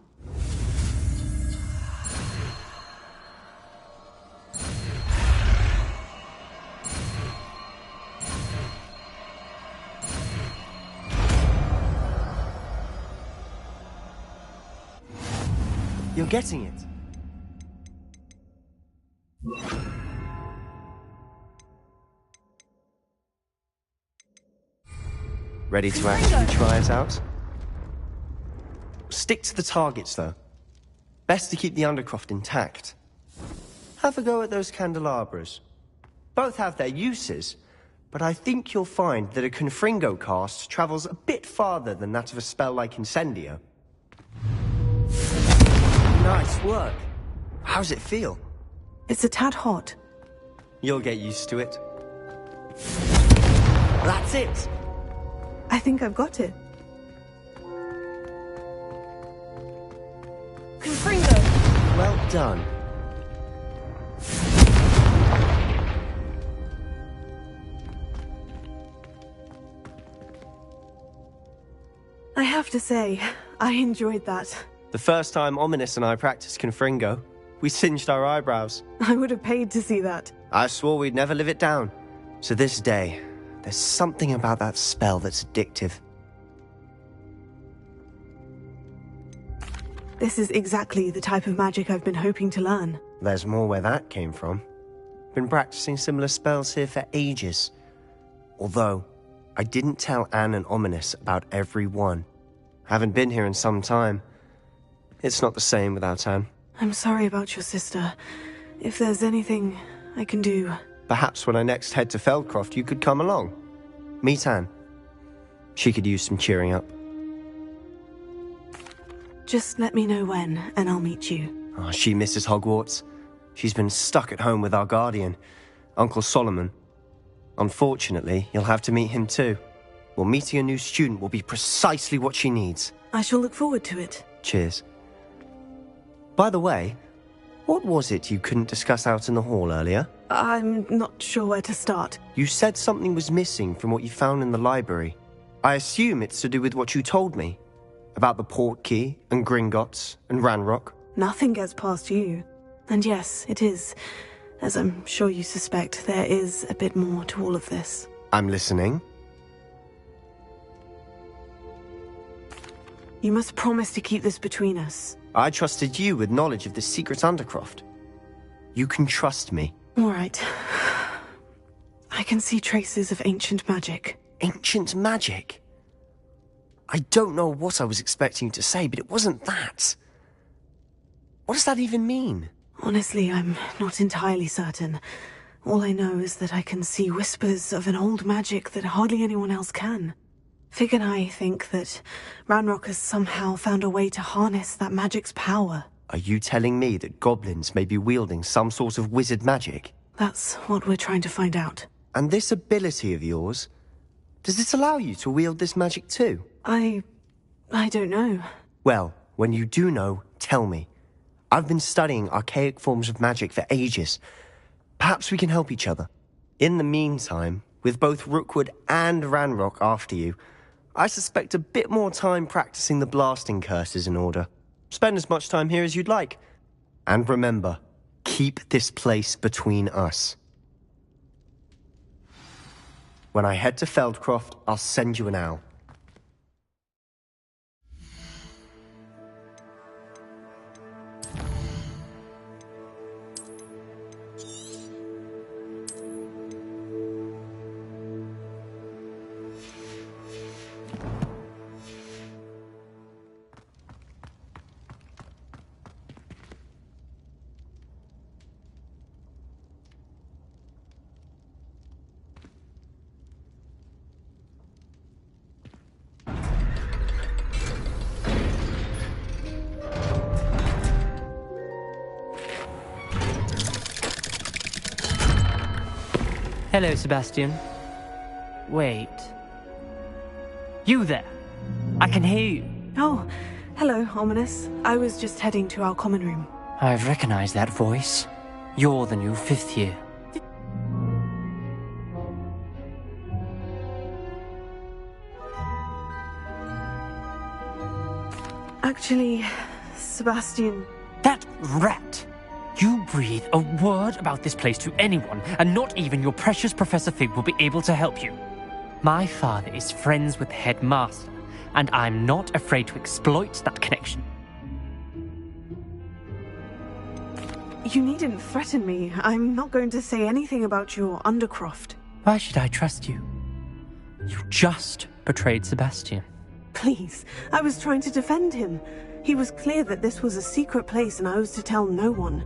You're getting it. Ready to actually try it out? Stick to the targets, though. Best to keep the Undercroft intact. Have a go at those candelabras. Both have their uses, but I think you'll find that a Confringo cast travels a bit farther than that of a spell like Incendio. Nice work. How's it feel? It's a tad hot. You'll get used to it. That's it! I think I've got it. Confringo! Well done. I have to say, I enjoyed that. The first time Ominous and I practiced Confringo, we singed our eyebrows. I would have paid to see that. I swore we'd never live it down. To this day, there's something about that spell that's addictive. This is exactly the type of magic I've been hoping to learn. There's more where that came from. Been practicing similar spells here for ages. Although, I didn't tell Anne and Ominous about every one. Haven't been here in some time. It's not the same without Anne. I'm sorry about your sister. If there's anything I can do... Perhaps when I next head to Feldcroft, you could come along. Meet Anne. She could use some cheering up. Just let me know when, and I'll meet you. Oh, she misses Hogwarts. She's been stuck at home with our guardian, Uncle Solomon. Unfortunately, you'll have to meet him too. Well, meeting a new student will be precisely what she needs. I shall look forward to it. Cheers. By the way, what was it you couldn't discuss out in the hall earlier? I'm not sure where to start. You said something was missing from what you found in the library. I assume it's to do with what you told me. About the Portkey, and Gringotts, and Ranrock. Nothing gets past you. And yes, it is. As I'm sure you suspect, there is a bit more to all of this. I'm listening. You must promise to keep this between us. I trusted you with knowledge of the secret Undercroft. You can trust me. All right. I can see traces of ancient magic. Ancient magic? I don't know what I was expecting you to say, but it wasn't that. What does that even mean? Honestly, I'm not entirely certain. All I know is that I can see whispers of an old magic that hardly anyone else can. Fig and I think that Ranrock has somehow found a way to harness that magic's power. Are you telling me that goblins may be wielding some sort of wizard magic? That's what we're trying to find out. And this ability of yours, does it allow you to wield this magic too? I don't know. Well, when you do know, tell me. I've been studying archaic forms of magic for ages. Perhaps we can help each other. In the meantime, with both Rookwood and Ranrock after you, I suspect a bit more time practicing the blasting curse is in order. Spend as much time here as you'd like. And remember, keep this place between us. When I head to Feldcroft, I'll send you an owl. Hello, Sebastian. Wait. You there? I can hear you. Oh, hello, Ominous. I was just heading to our common room. I've recognized that voice. You're the new 5th year. Actually, Sebastian... That rat! You breathe a word about this place to anyone, and not even your precious Professor Fig will be able to help you. My father is friends with the headmaster, and I'm not afraid to exploit that connection. You needn't threaten me. I'm not going to say anything about your Undercroft. Why should I trust you? You just betrayed Sebastian. Please, I was trying to defend him. He was clear that this was a secret place and I was to tell no one.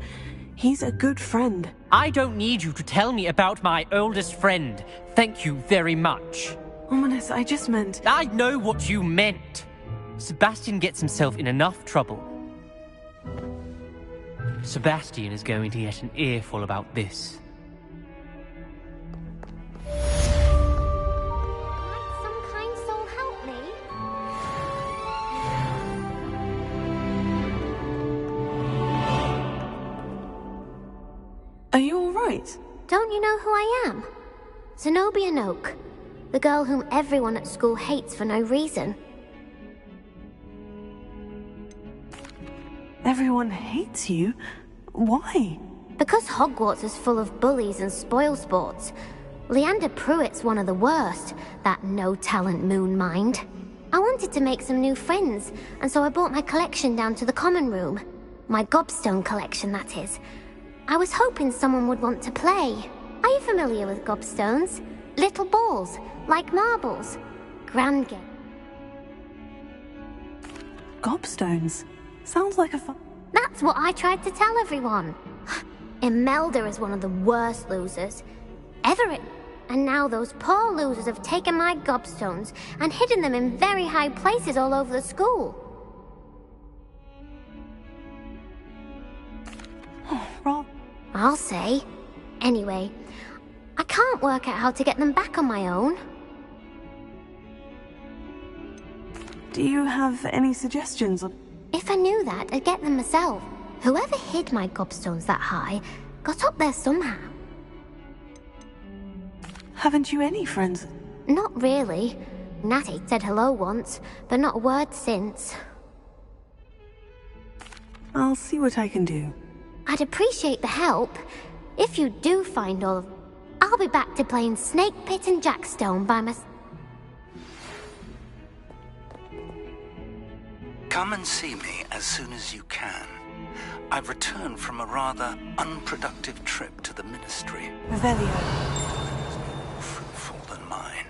He's a good friend. I don't need you to tell me about my oldest friend. Thank you very much. Ominous, I just meant... I know what you meant. Sebastian gets himself in enough trouble. Sebastian is going to get an earful about this. Might some kind soul help me? Are you all right? Don't you know who I am? Zenobia Noak, the girl whom everyone at school hates for no reason. Everyone hates you? Why? Because Hogwarts is full of bullies and spoilsports. Leander Pruitt's one of the worst, that no-talent moon mind. I wanted to make some new friends, and so I brought my collection down to the common room. My gobstone collection, that is. I was hoping someone would want to play. Are you familiar with gobstones? Little balls, like marbles. Grand game. Gobstones? Sounds like a fun... That's what I tried to tell everyone. Imelda is one of the worst losers. Everett. And now those poor losers have taken my gobstones and hidden them in very high places all over the school. Rob. I'll say. Anyway, I can't work out how to get them back on my own. Do you have any suggestions on... If I knew that, I'd get them myself. Whoever hid my gobstones that high got up there somehow. Haven't you any friends? Not really. Natty said hello once, but not a word since. I'll see what I can do. I'd appreciate the help. If you do find all of... I'll be back to playing Snake Pit and Jackstone by myself. Come and see me as soon as you can. I've returned from a rather unproductive trip to the Ministry. Revelio. More fruitful than mine.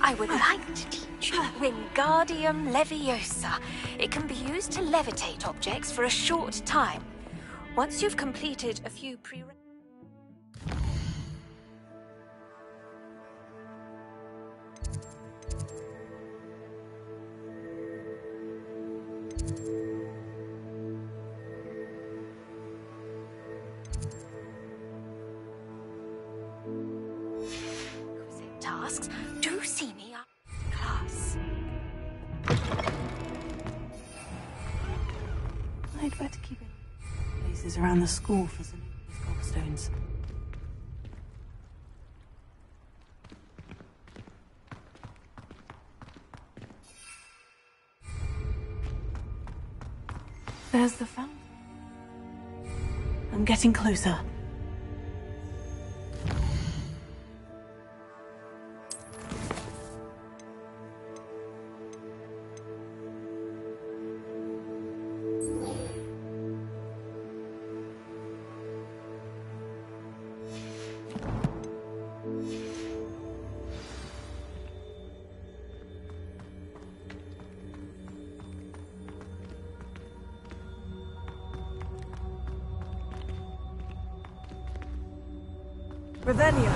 I would like to teach you Wingardium Leviosa. It can be used to levitate objects for a short time. Once you've completed a few prerequisites... tasks, do see me up in class. I'd better keep it places around the school for some gobstones. There's the fountain. I'm getting closer. Revelio.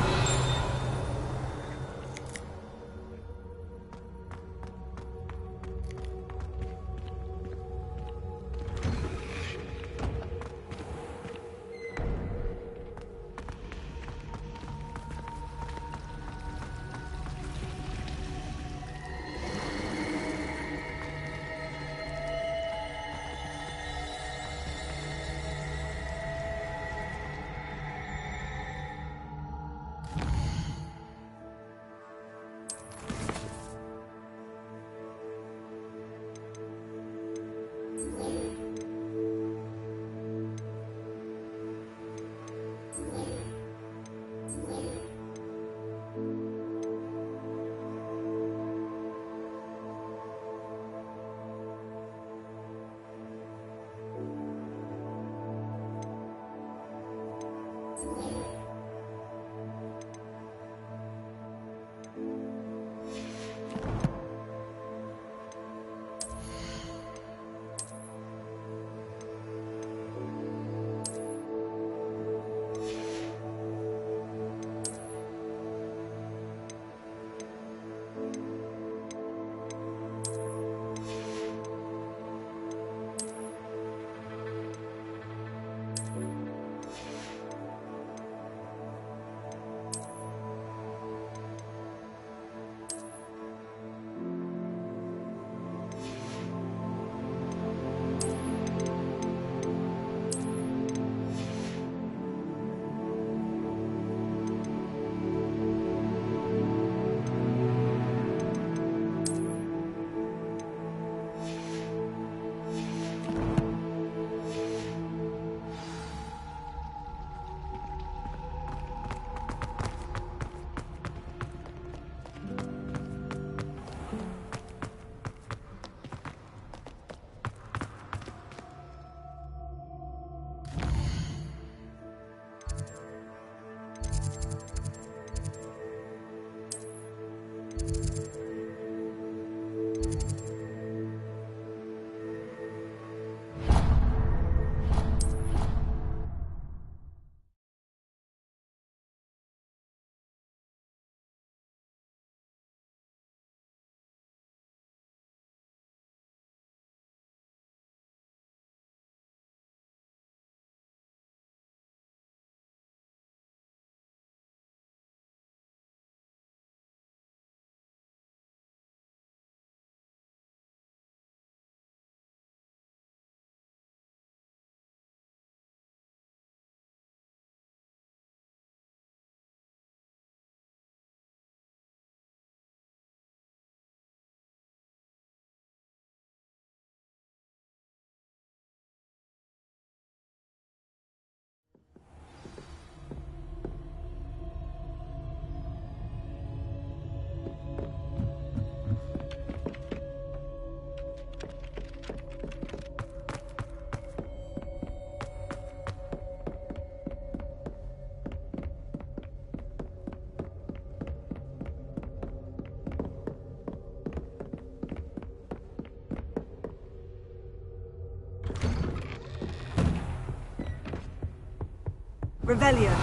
Revelio.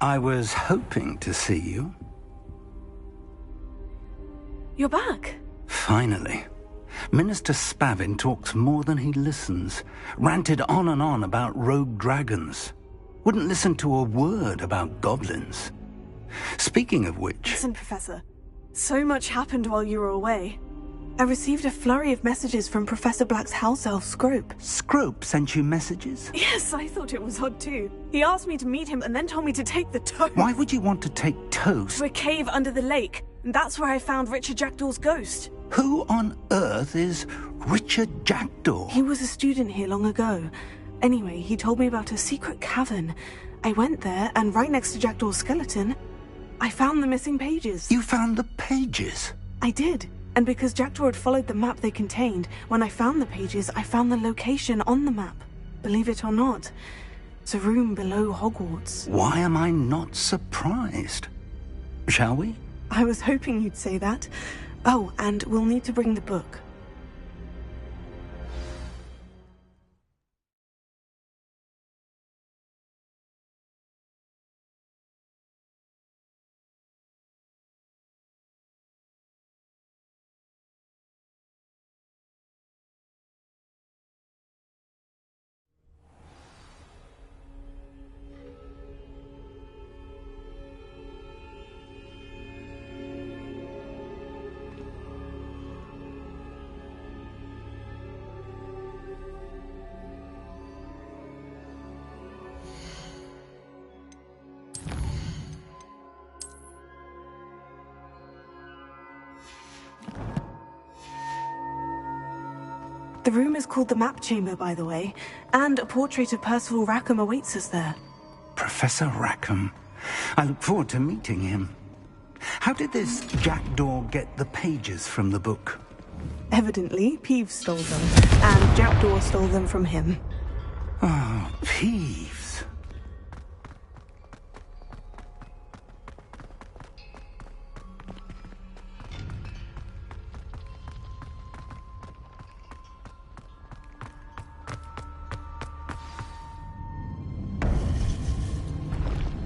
I was hoping to see you. You're back. Finally. Minister Spavin talks more than he listens. Ranted on and on about rogue dragons. Wouldn't listen to a word about goblins. Speaking of which... Listen, Professor. So much happened while you were away. I received a flurry of messages from Professor Black's house elf, Scrope. Scrope sent you messages? Yes, I thought it was odd too. He asked me to meet him and then told me to take the toast. Why would you want to take toast? To a cave under the lake. And that's where I found Richard Jackdaw's ghost. Who on earth is Richard Jackdaw? He was a student here long ago. Anyway, he told me about a secret cavern. I went there, and right next to Jackdaw's skeleton, I found the missing pages. You found the pages? I did. And because Jackdaw had followed the map they contained, when I found the pages, I found the location on the map. Believe it or not, it's a room below Hogwarts. Why am I not surprised? Shall we? I was hoping you'd say that. Oh, and we'll need to bring the book. The room is called the Map Chamber, by the way, and a portrait of Percival Rackham awaits us there. Professor Rackham. I look forward to meeting him. How did this Jackdaw get the pages from the book? Evidently, Peeves stole them, and Jackdaw stole them from him. Oh, Peeves.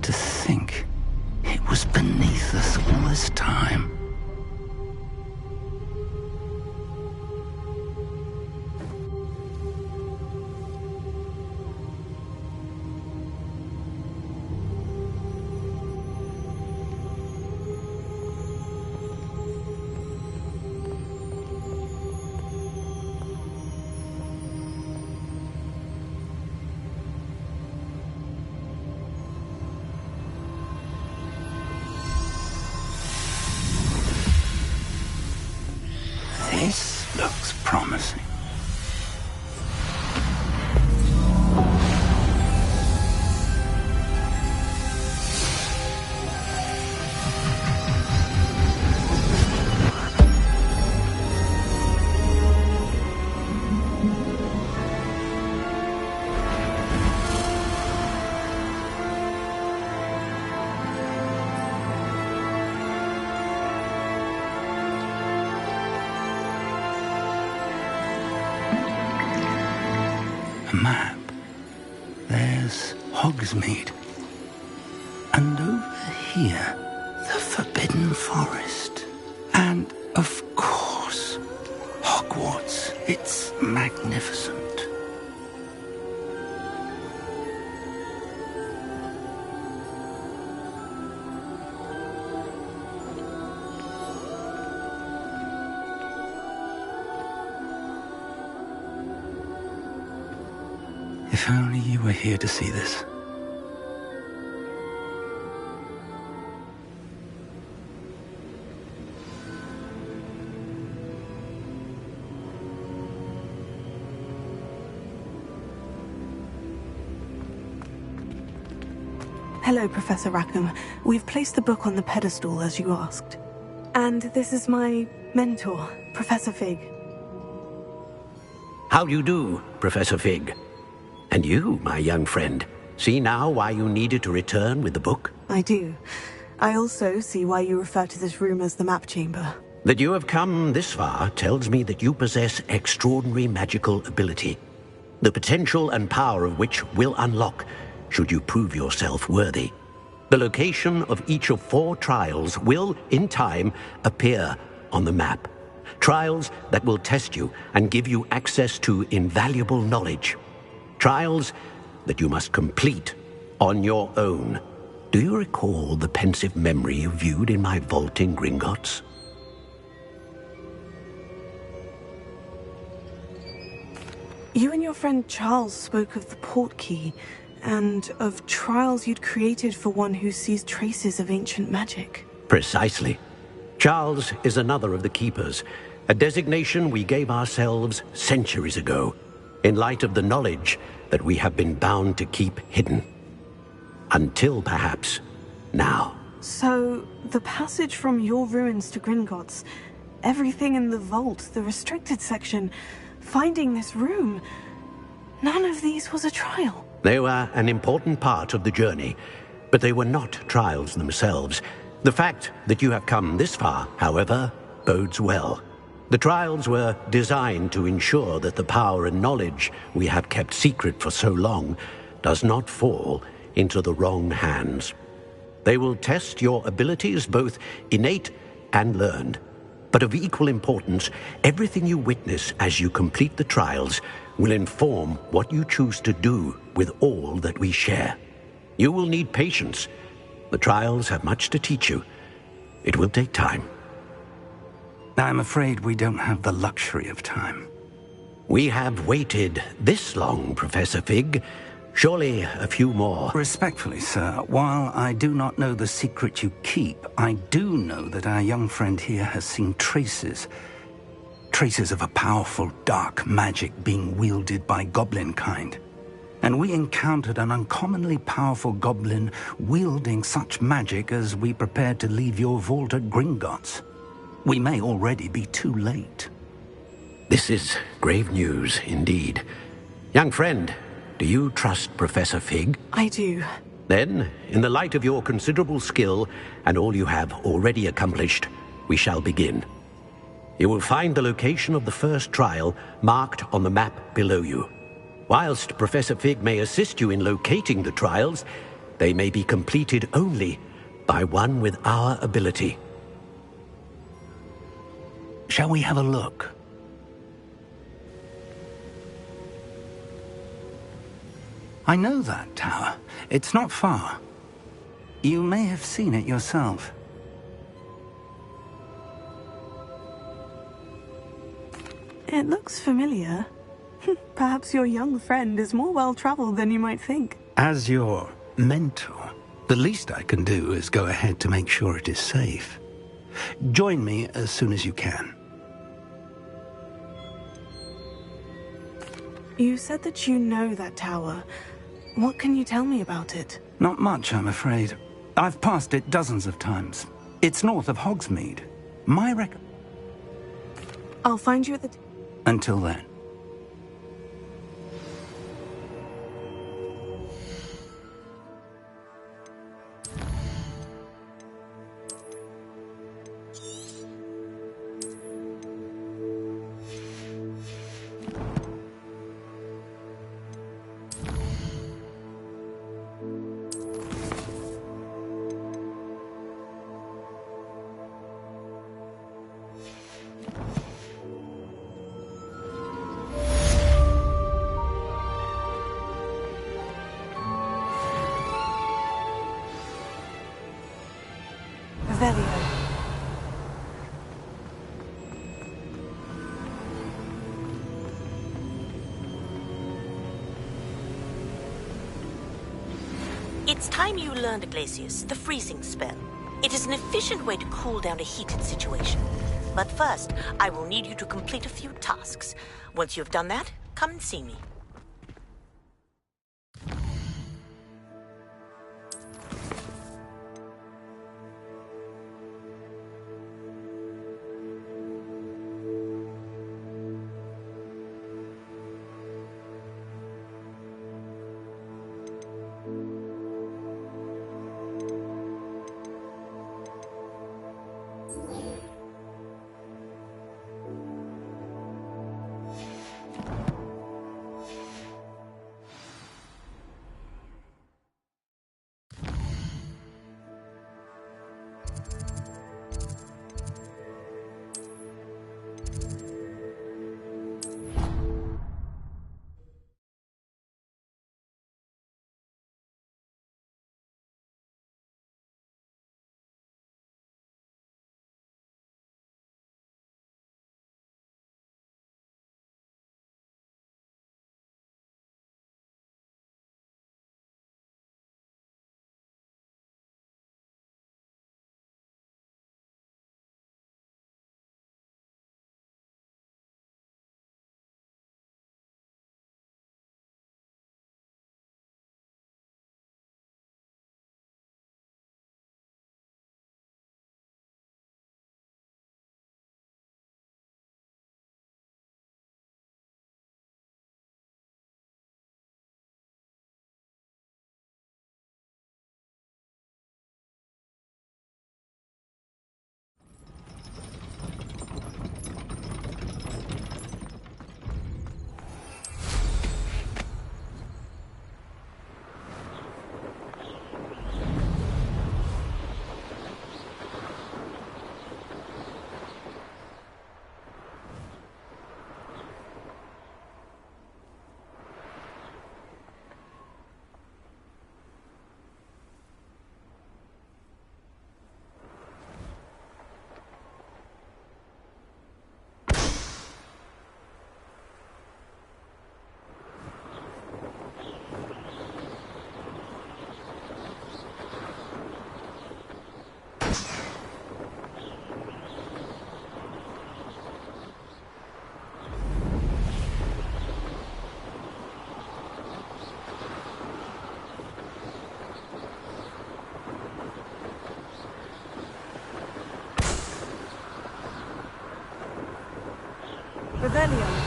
To think it was beneath us all this time. This looks promising. Map. There's Hogsmeade. And over here, the Forbidden Forest. And, of course, Hogwarts. It's magnificent. If only you were here to see this. Hello, Professor Rackham. We've placed the book on the pedestal, as you asked. And this is my mentor, Professor Fig. How do you do, Professor Fig? And you, my young friend, see now why you needed to return with the book? I do. I also see why you refer to this room as the Map Chamber. That you have come this far tells me that you possess extraordinary magical ability, the potential and power of which will unlock should you prove yourself worthy. The location of each of 4 trials will, in time, appear on the map. Trials that will test you and give you access to invaluable knowledge. Trials that you must complete on your own. Do you recall the pensive memory you viewed in my vault in Gringotts? You and your friend Charles spoke of the port key, and of trials you'd created for one who sees traces of ancient magic. Precisely. Charles is another of the Keepers, a designation we gave ourselves centuries ago, in light of the knowledge that we have been bound to keep hidden. Until, perhaps, now. So, the passage from your ruins to Gringotts, everything in the vault, the restricted section, finding this room, none of these was a trial. They were an important part of the journey, but they were not trials themselves. The fact that you have come this far, however, bodes well. The trials were designed to ensure that the power and knowledge we have kept secret for so long does not fall into the wrong hands. They will test your abilities, both innate and learned. But of equal importance, everything you witness as you complete the trials will inform what you choose to do with all that we share. You will need patience. The trials have much to teach you. It will take time. I'm afraid we don't have the luxury of time. We have waited this long, Professor Fig. Surely a few more. Respectfully, sir, while I do not know the secret you keep, I do know that our young friend here has seen traces of a powerful dark magic being wielded by goblin kind. And we encountered an uncommonly powerful goblin wielding such magic as we prepared to leave your vault at Gringotts. We may already be too late. This is grave news indeed. Young friend, do you trust Professor Fig? I do. Then, in the light of your considerable skill and all you have already accomplished, we shall begin. You will find the location of the first trial marked on the map below you. Whilst Professor Fig may assist you in locating the trials, they may be completed only by one with our ability. Shall we have a look? I know that tower. It's not far. You may have seen it yourself. It looks familiar. Perhaps your young friend is more well-traveled than you might think. As your mentor, the least I can do is go ahead to make sure it is safe. Join me as soon as you can. You said that you know that tower. What can you tell me about it? Not much, I'm afraid. I've passed it dozens of times. It's north of Hogsmeade. I'll find you at the... Until then. It's time you learned, Glacius, the freezing spell. It is an efficient way to cool down a heated situation. But first, I will need you to complete a few tasks. Once you have done that, come and see me. Revelio.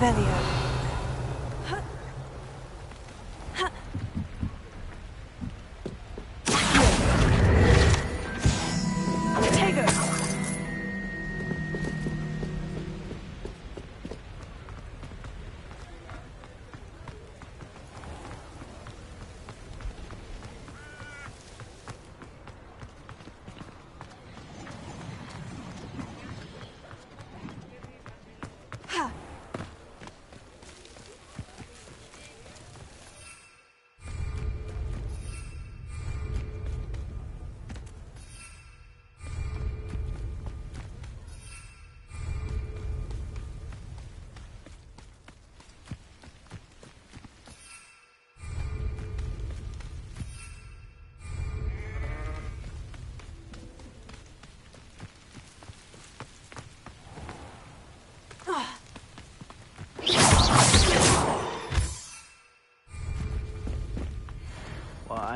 Revelio.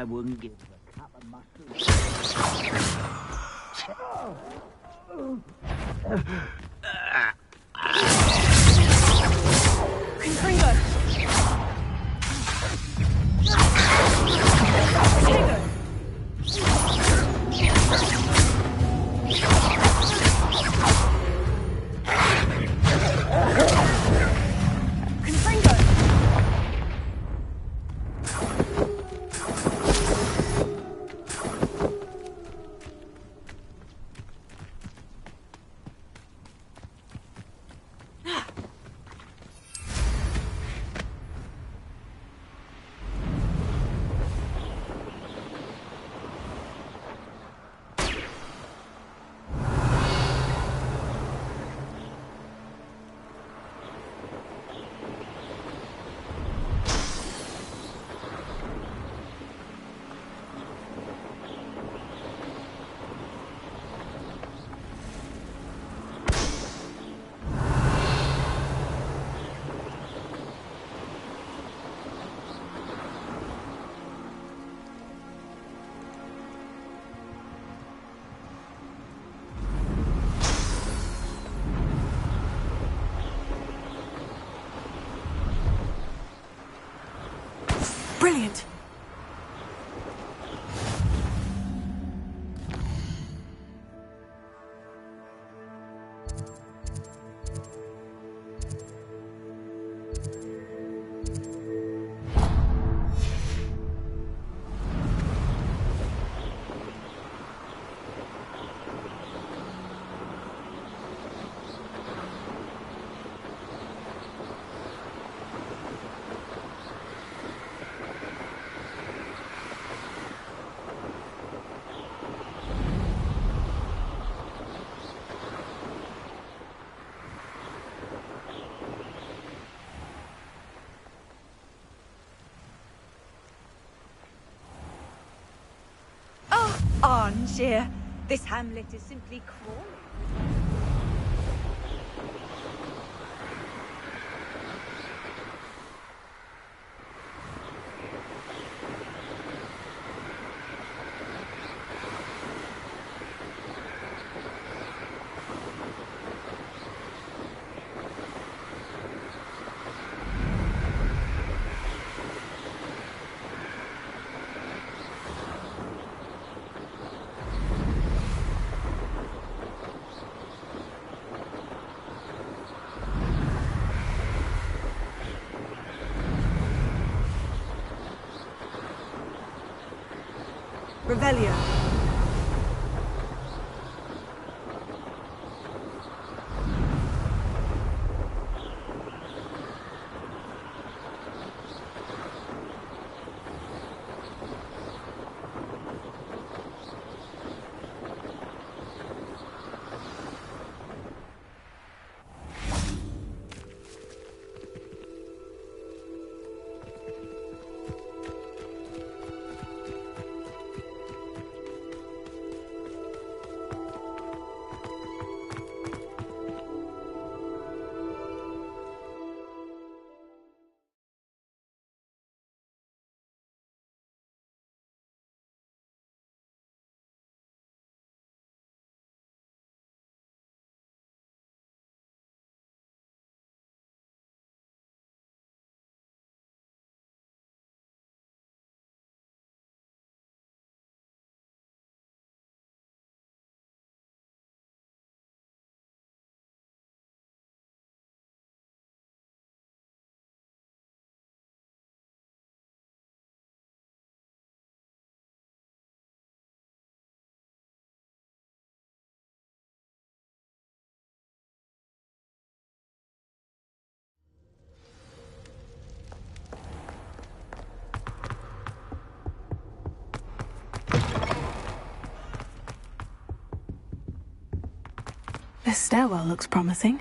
I wouldn't give a cup of mushrooms. sponge here. This hamlet is simply crawling. Revelio. This stairwell looks promising.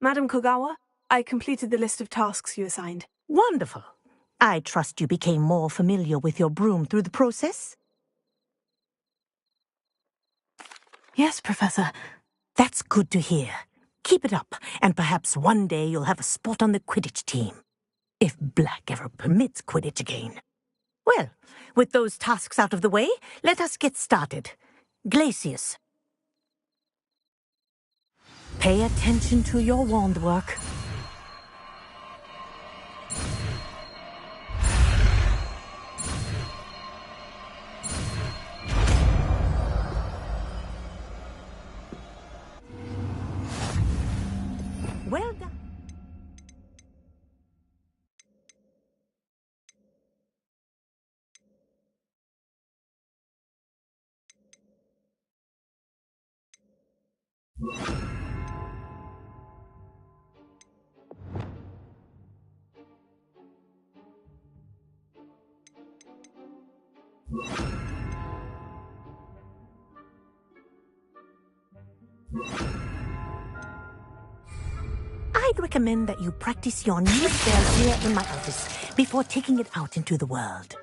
Madam Kogawa, I completed the list of tasks you assigned. Wonderful. I trust you became more familiar with your broom through the process? Yes, Professor. That's good to hear. Keep it up, and perhaps one day you'll have a spot on the Quidditch team. If Black ever permits Quidditch again. Well, with those tasks out of the way, let us get started. Glacius. Pay attention to your wand work. Well done. I'd recommend that you practice your new spell here in my office before taking it out into the world.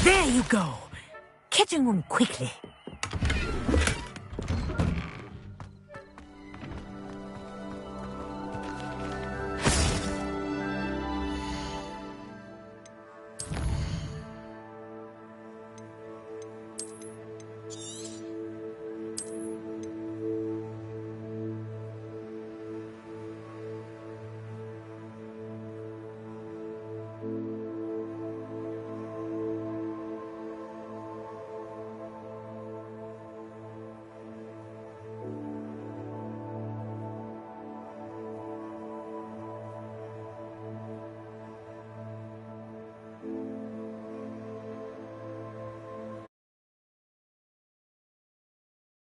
There you go! Catching on quickly.